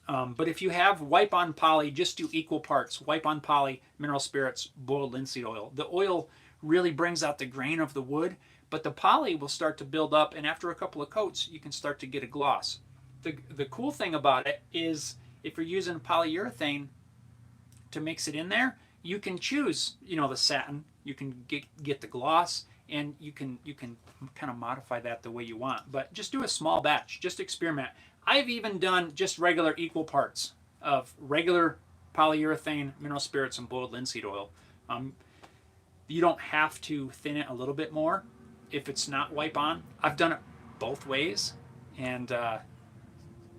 But if you have wipe-on poly, just do equal parts. Wipe-on poly, mineral spirits, boiled linseed oil. The oil really brings out the grain of the wood, but the poly will start to build up, and after a couple of coats, you can start to get a gloss. The cool thing about it is if you're using polyurethane to mix it in there, you can choose, you know, the satin, you can get the gloss, and you can kind of modify that the way you want. But just do a small batch, just experiment. I've even done just regular equal parts of regular polyurethane, mineral spirits, and boiled linseed oil. You don't have to thin it a little bit more if it's not wipe on. I've done it both ways, and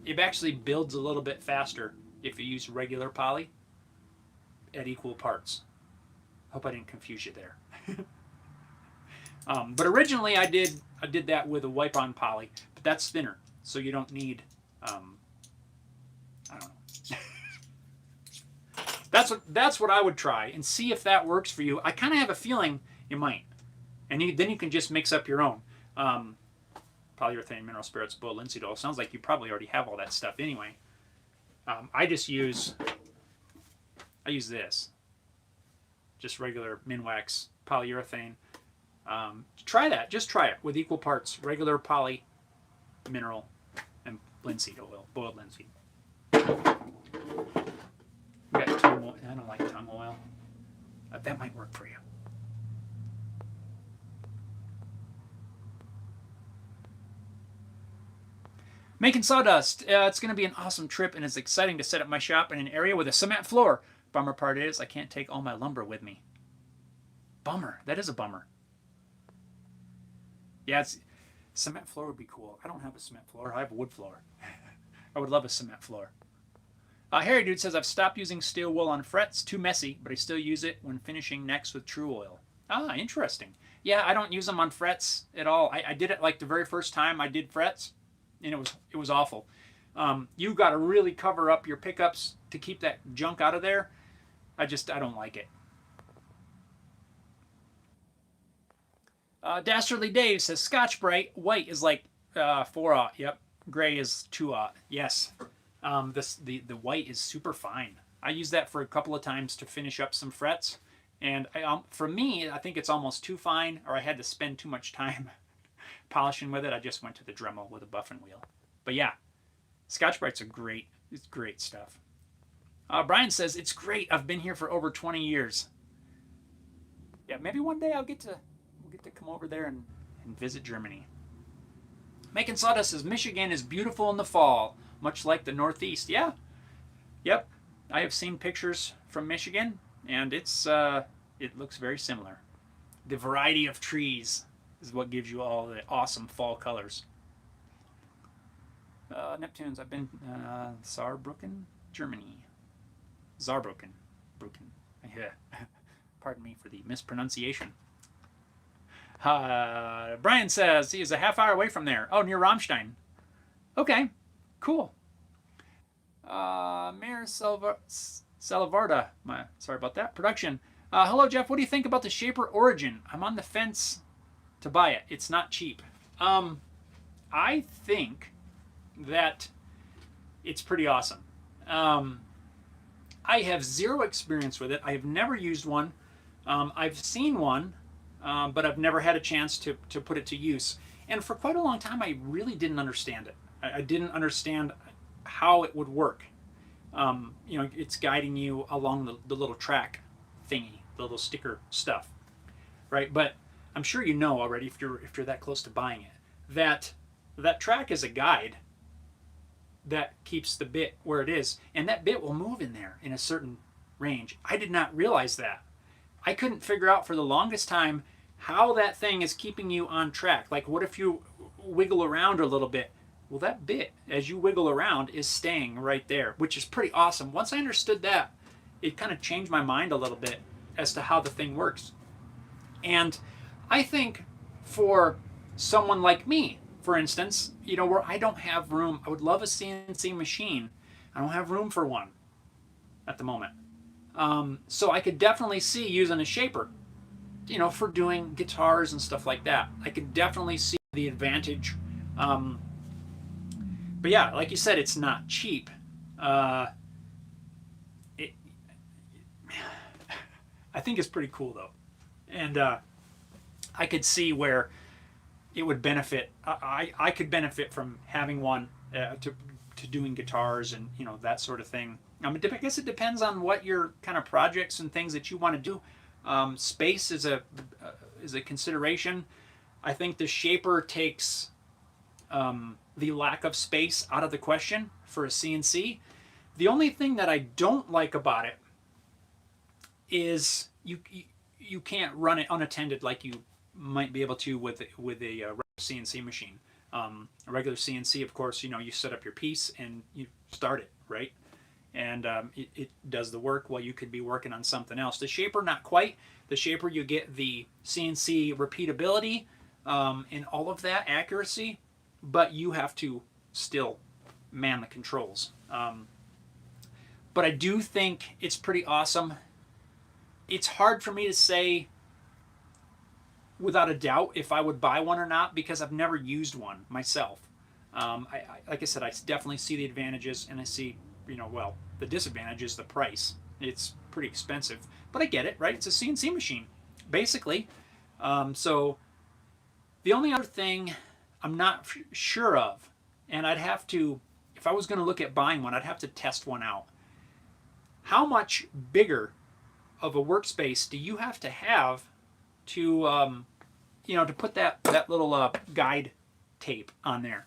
it actually builds a little bit faster if you use regular poly at equal parts. Hope I didn't confuse you there. But originally I did that with a wipe-on poly, but that's thinner, so you don't need. I don't know. That's what I would try and see if that works for you. I kind of have a feeling you might, and then you can just mix up your own polyurethane, mineral spirits, boiled linseed oil. Sounds like you probably already have all that stuff anyway. I use this, just regular Minwax polyurethane. Try that. Just try it with equal parts, regular poly, mineral, and linseed oil, boiled linseed. We got tongue oil. I don't like tongue oil. That might work for you. Making sawdust. It's going to be an awesome trip, and it's exciting to set up my shop in an area with a cement floor. Bummer part is I can't take all my lumber with me. Bummer. That is a bummer. Yeah, cement floor would be cool. I don't have a cement floor. I have a wood floor. I would love a cement floor. Harry Dude says, I've stopped using steel wool on frets. Too messy, but I still use it when finishing necks with True Oil. Ah, interesting. Yeah, I don't use them on frets at all. I did it like the very first time I did frets, and it was awful. You got to really cover up your pickups to keep that junk out of there. I don't like it. Dastardly Dave says Scotch Brite white is like 4/0. Yep. Gray is 2/0. Yes. The white is super fine. I use that for a couple of times to finish up some frets, and for me, I think it's almost too fine, or I had to spend too much time polishing with it. I just went to the Dremel with a buffing wheel. But yeah, Scotch Brite's it's great stuff. Brian says it's great. I've been here for over 20 years. Yeah, maybe one day we'll get to come over there and visit Germany. Making Sawdust says Michigan is beautiful in the fall, much like the Northeast. Yeah, yep. I have seen pictures from Michigan, and it looks very similar. The variety of trees is what gives you all the awesome fall colors. Neptunes, I've been Saarbrücken, Germany. Saarbrücken, yeah. Pardon me for the mispronunciation. Brian says he is a half hour away from there. Oh, near Rammstein. Okay, cool. Mayor Salavarda, sorry about that. Production. Hello, Jeff. What do you think about the Shaper Origin? I'm on the fence to buy it. It's not cheap. I think that it's pretty awesome. I have zero experience with it. I have never used one. I've seen one, but I've never had a chance to put it to use. And for quite a long time, I really didn't understand it. I didn't understand how it would work. It's guiding you along the little track thingy, the little sticker stuff, right? But I'm sure you know already, if you're that close to buying it, that track is a guide that keeps the bit where it is, and that bit will move in there in a certain range. I did not realize that. I couldn't figure out for the longest time how that thing is keeping you on track. Like, what if you wiggle around a little bit? Well, that bit, as you wiggle around, is staying right there, which is pretty awesome. Once I understood that, it kind of changed my mind a little bit as to how the thing works. And I think for someone like me, for instance, where I don't have room, I would love a CNC machine. I don't have room for one at the moment. So I could definitely see using a shaper, for doing guitars and stuff like that. I could definitely see the advantage. But yeah, like you said, it's not cheap. I think it's pretty cool though. And I could see where it would benefit. I could benefit from having one to doing guitars and that sort of thing. I guess it depends on what your kind of projects and things that you want to do. Space is a consideration. I think the shaper takes the lack of space out of the question for a CNC. The only thing that I don't like about it is you can't run it unattended like you might be able to with a regular CNC machine. A regular CNC, of course, you set up your piece and you start it, right? And it does the work while you could be working on something else. The shaper, not quite. The shaper, you get the CNC repeatability and all of that accuracy, but you have to still man the controls. But I do think it's pretty awesome. It's hard for me to say without a doubt if I would buy one or not because I've never used one myself. Like I said, I definitely see the advantages, and I see, the disadvantage is the price. It's pretty expensive, but I get it, right? It's a CNC machine, basically. So the only other thing I'm not sure of, and I'd have to, if I was going to look at buying one, I'd have to test one out. How much bigger of a workspace do you have to to put that little guide tape on there?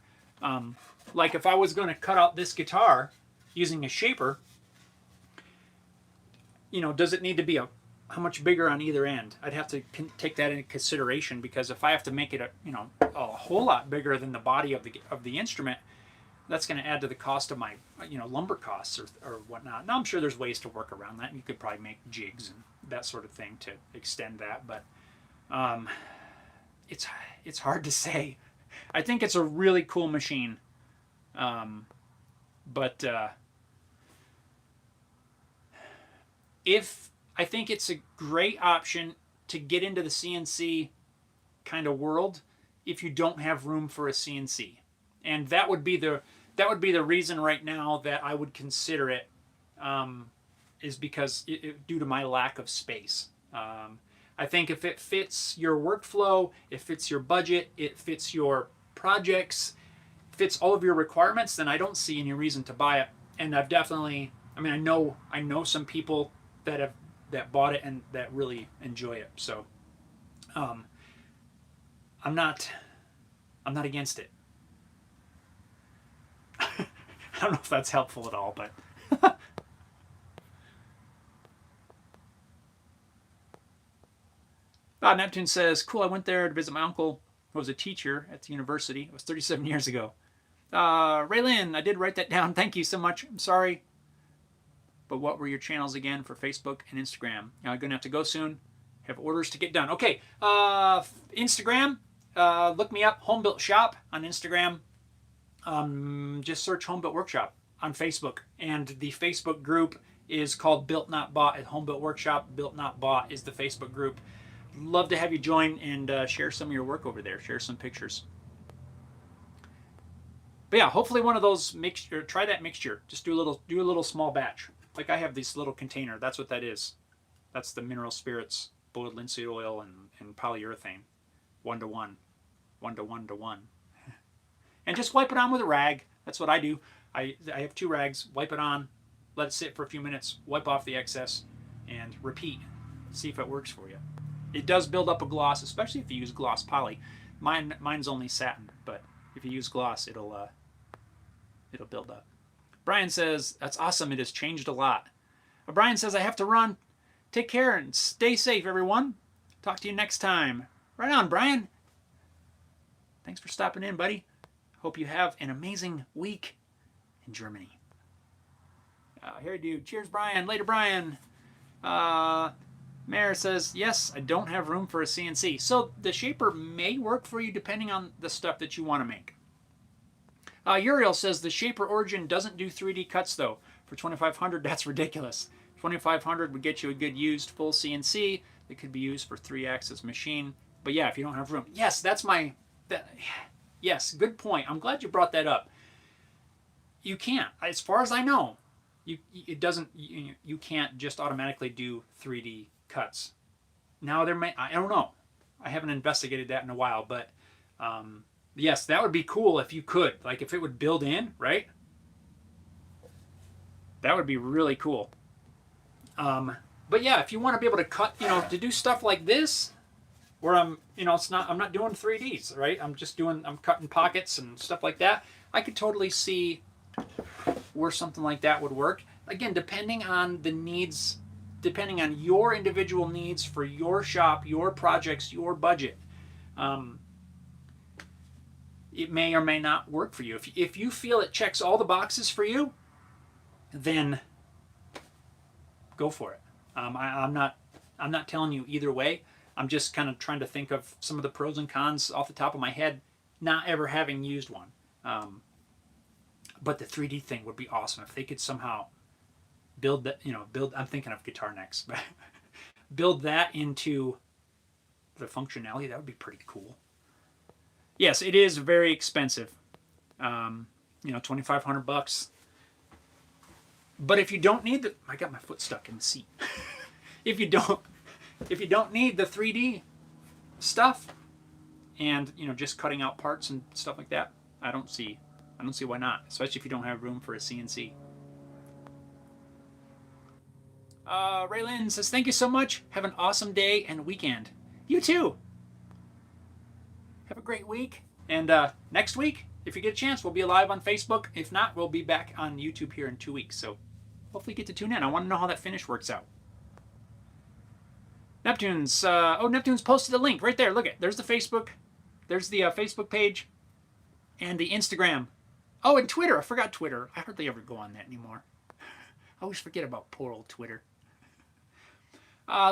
Like if I was going to cut out this guitar using a shaper, does it need to be how much bigger on either end? I'd have to take that into consideration, because if I have to make it a whole lot bigger than the body of the instrument, that's going to add to the cost of my lumber costs or whatnot. Now I'm sure there's ways to work around that. You could probably make jigs and that sort of thing to extend that, but it's hard to say. I think it's a really cool machine, but I think it's a great option to get into the CNC kind of world if you don't have room for a CNC. And that would be the reason right now that I would consider it, is because due to my lack of space. I think if it fits your workflow, it fits your budget, it fits your projects, fits all of your requirements, then I don't see any reason to buy it. And I've definitely, I mean, I know some people that bought it and that really enjoy it. So, I'm not against it. I don't know if that's helpful at all, but. Neptune says, cool, I went there to visit my uncle who was a teacher at the university. It was 37 years ago. Raylyn, I did write that down. Thank you so much. I'm sorry. But what were your channels again for Facebook and Instagram? I'm going to have to go soon. Have orders to get done. Okay, Instagram, look me up, Home Built Shop on Instagram. Just search Home Built Workshop on Facebook. And the Facebook group is called Built Not Bought at Home Built Workshop. Built Not Bought is the Facebook group. Love to have you join and share some of your work over there. Share some pictures. But yeah, hopefully one of those try that mixture. Just do a little small batch. Like I have this little container. That's what that is. That's the mineral spirits, boiled linseed oil, and polyurethane. 1 to 1. 1 to 1 to 1. And just wipe it on with a rag. That's what I do. I have 2 rags. Wipe it on. Let it sit for a few minutes. Wipe off the excess. And repeat. See if it works for you. It does build up a gloss, especially if you use gloss poly. Mine's only satin, but if you use gloss, it'll build up. Brian says, that's awesome. It has changed a lot. But Brian says, I have to run. Take care and stay safe, everyone. Talk to you next time. Right on, Brian. Thanks for stopping in, buddy. Hope you have an amazing week in Germany. Here, dude. Cheers, Brian. Later, Brian. Mayor says, yes, I don't have room for a CNC. So the shaper may work for you depending on the stuff that you want to make. Uriel says, the shaper Origin doesn't do 3D cuts, though. For $2,500, that's ridiculous. $2,500 would get you a good used full CNC that could be used for 3-axis machine. But yeah, if you don't have room. Yes, yes, good point. I'm glad you brought that up. You can't. As far as I know, you can't just automatically do 3D cuts. Now I don't know. I haven't investigated that in a while, but yes, that would be cool if you could. Like if it would build in, right? That would be really cool. But yeah, if you want to be able to cut, to do stuff like this, where I'm not doing 3Ds, right? I'm cutting pockets and stuff like that. I could totally see where something like that would work. Again, depending on the needs, depending on your individual needs for your shop, your projects, your budget. It may or may not work for you. If you feel it checks all the boxes for you, then go for it. I'm not telling you either way. I'm just kind of trying to think of some of the pros and cons off the top of my head, not ever having used one. But the 3D thing would be awesome if they could somehow build that. I'm thinking of guitar necks, but build that into the functionality. That would be pretty cool. Yes, it is very expensive. $2,500. But if you don't need I got my foot stuck in the seat. If you don't need the 3D stuff, and just cutting out parts and stuff like that, I don't see why not. Especially if you don't have room for a CNC. Raylyn says, thank you so much. Have an awesome day and weekend. You too. Have a great week. And next week, if you get a chance, we'll be live on Facebook. If not, we'll be back on YouTube here in 2 weeks. So hopefully you get to tune in. I want to know how that finish works out. Neptune's posted a link right there. Look at, there's the Facebook. There's the Facebook page and the Instagram. Oh, and Twitter. I forgot Twitter. I hardly ever go on that anymore. I always forget about poor old Twitter.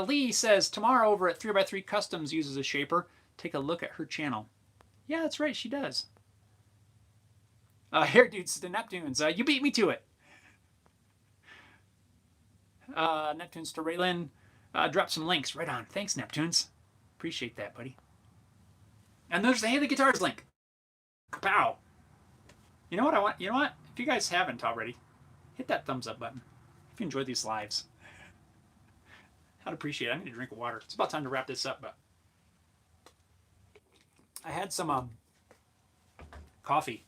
Lee says, tomorrow over at 3x3 Customs uses a shaper. Take a look at her channel. Yeah, that's right. She does. Here, dudes, the Neptunes. You beat me to it. Neptunes to Raylyn. Drop some links. Right on. Thanks, Neptunes. Appreciate that, buddy. And there's the Hey the Guitars link. Pow. You know what I want? You know what? If you guys haven't already, hit that thumbs up button. If you enjoyed these lives, I'd appreciate it. I need a drink of water. It's about time to wrap this up, but I had some coffee.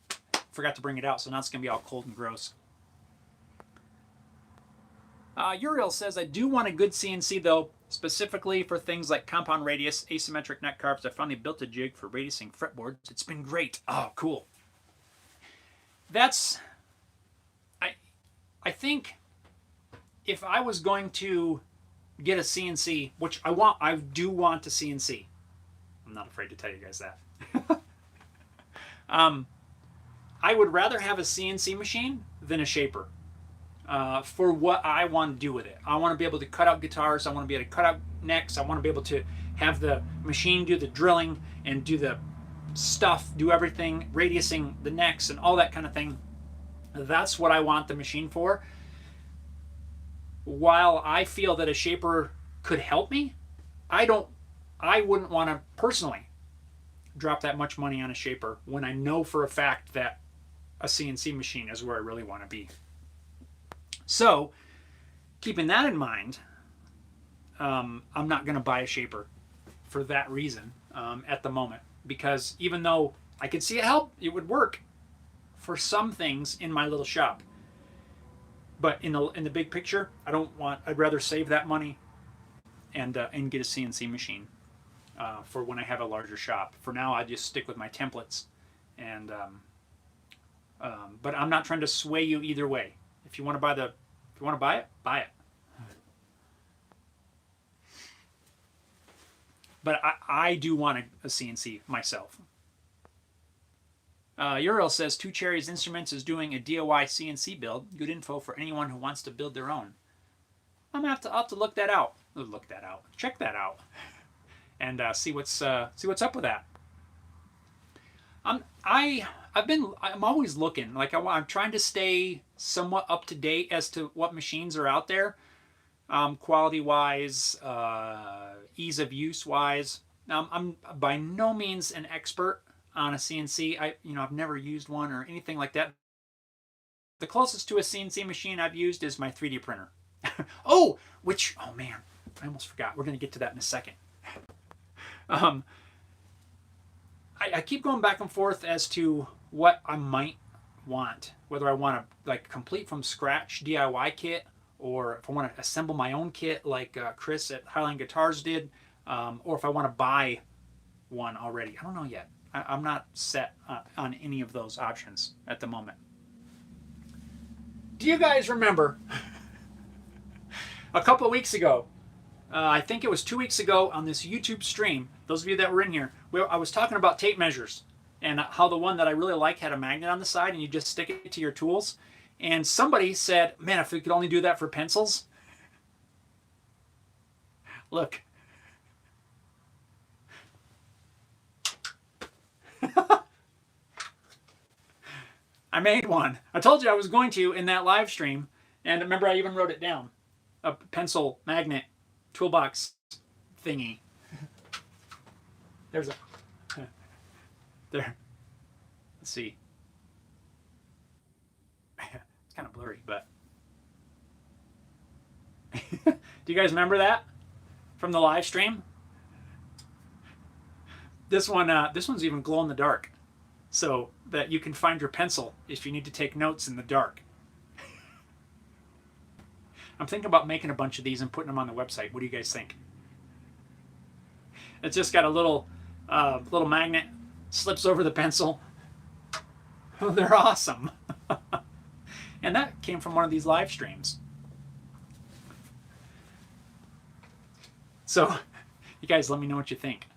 Forgot to bring it out, so now it's going to be all cold and gross. Uriel says, I do want a good CNC, though, specifically for things like compound radius, asymmetric neck carves. I finally built a jig for radiusing fretboards. It's been great. Oh, cool. That's... I think if I was going to get a CNC, which I do want a CNC. I'm not afraid to tell you guys that. I would rather have a CNC machine than a shaper. For what I want to do with it. I want to be able to cut out guitars. I want to be able to cut out necks. I want to be able to have the machine do the drilling and do the stuff, do everything, radiusing the necks and all that kind of thing. That's what I want the machine for. While I feel that a shaper could help me, I wouldn't want to personally drop that much money on a shaper when I know for a fact that a CNC machine is where I really want to be. So, keeping that in mind, I'm not going to buy a shaper for that reason at the moment. Because even though I could see it would work for some things in my little shop. But in the big picture, I'd rather save that money and get a CNC machine for when I have a larger shop. For now, I just stick with my templates. And but I'm not trying to sway you either way. If you want to buy it, buy it. But I do want a CNC myself. Uriel says, Two Cherries Instruments is doing a DIY CNC build. Good info for anyone who wants to build their own. I'll have to look that out. Check that out, and see what's up with that. I'm always looking. Like I'm trying to stay somewhat up to date as to what machines are out there, quality wise, ease of use wise. I'm by no means an expert on a CNC. I've never used one or anything like that. The closest to a CNC machine I've used is my 3D printer. Oh man, I almost forgot. We're going to get to that in a second. I keep going back and forth as to what I might want. Whether I want a complete from scratch DIY kit, or if I want to assemble my own kit like Chris at Highline Guitars did, or if I want to buy one already. I don't know yet. I'm not set on any of those options at the moment. Do you guys remember a couple of weeks ago, I think it was 2 weeks ago on this YouTube stream, those of you that were in here, I was talking about tape measures and how the one that I really like had a magnet on the side and you just stick it to your tools. And somebody said, man, if we could only do that for pencils. Look. I made one. I told you I was going to in that live stream. And remember, I even wrote it down. A pencil magnet toolbox thingy. There's a... There. Let's see. It's kind of blurry, but... Do you guys remember that? From the live stream? This one's even glow in the dark. So that you can find your pencil if you need to take notes in the dark. I'm thinking about making a bunch of these and putting them on the website. What do you guys think? It's just got a little magnet, slips over the pencil. Oh, they're awesome. And that came from one of these live streams. So, you guys let me know what you think.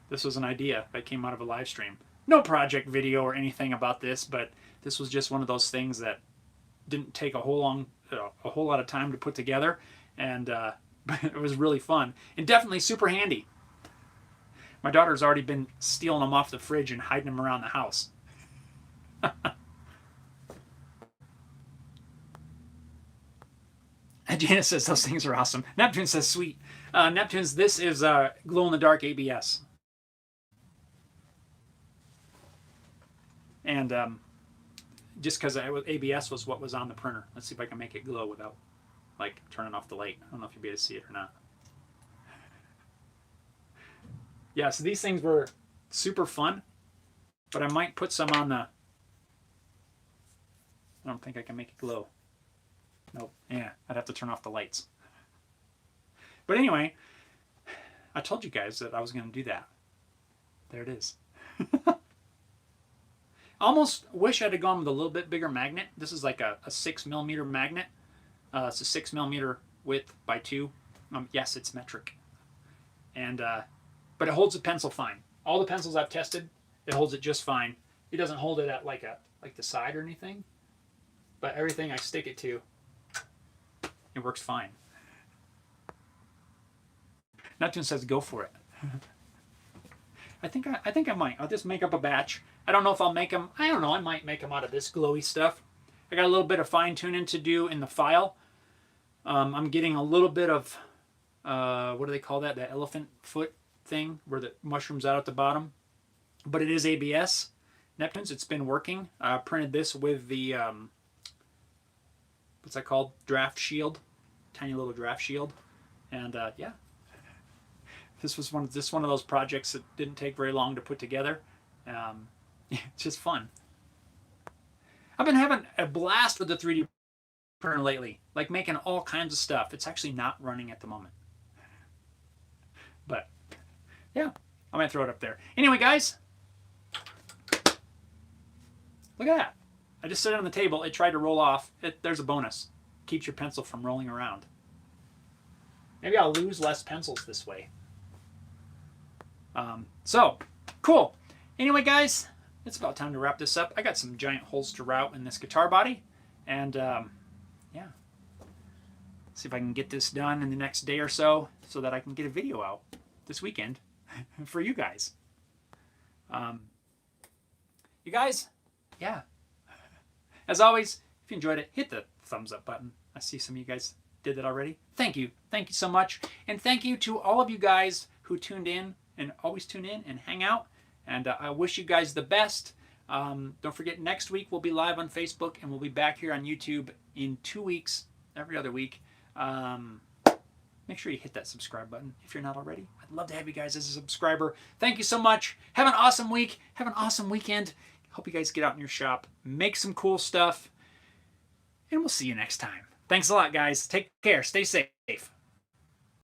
This was an idea that came out of a live stream. No project video or anything about this, but this was just one of those things that didn't take a whole lot of time to put together, and it was really fun and definitely super handy. My daughter's already been stealing them off the fridge and hiding them around the house. Jana says those things are awesome. Neptune says sweet. Neptune's this is glow in the dark ABS. And just because ABS was what was on the printer. Let's see if I can make it glow without like turning off the light. I don't know if you'll be able to see it or not. Yeah, so these things were super fun, but I might put some on the... I don't think I can make it glow. Nope. Yeah, I'd have to turn off the lights. But anyway, I told you guys that I was going to do that. There it is. Almost wish I'd have gone with a little bit bigger magnet. This is like a 6mm magnet. It's a 6mm width by 2. Yes, it's metric. And but it holds the pencil fine. All the pencils I've tested, it holds it just fine. It doesn't hold it at like the side or anything. But everything I stick it to, it works fine. Neptune says go for it. I think I might. I'll just make up a batch. I don't know if I'll make them. I don't know. I might make them out of this glowy stuff. I got a little bit of fine tuning to do in the file. I'm getting a little bit of what do they call that? That elephant foot thing where the mushroom's out at the bottom. But it is ABS. Neptunes. It's been working. I printed this with the what's that called? Draft shield. Tiny little draft shield. And yeah. This was one of those projects that didn't take very long to put together. It's just fun. I've been having a blast with the 3D printer lately, like making all kinds of stuff. It's actually not running at the moment. But yeah, I might throw it up there. Anyway, guys, look at that. I just set it on the table. It tried to roll off. There's a bonus. Keeps your pencil from rolling around. Maybe I'll lose less pencils this way. So, cool. Anyway, guys, it's about time to wrap this up. I got some giant holes to route in this guitar body. And, yeah. See if I can get this done in the next day or so that I can get a video out this weekend for you guys. You guys, yeah. As always, if you enjoyed it, hit the thumbs up button. I see some of you guys did that already. Thank you. Thank you so much. And thank you to all of you guys who tuned in and always tune in and hang out. And I wish you guys the best. Don't forget, next week we'll be live on Facebook, and we'll be back here on YouTube in 2 weeks, every other week. Make sure you hit that subscribe button if you're not already. I'd love to have you guys as a subscriber. Thank you so much. Have an awesome week. Have an awesome weekend. Hope you guys get out in your shop, make some cool stuff, and we'll see you next time. Thanks a lot, guys. Take care. Stay safe.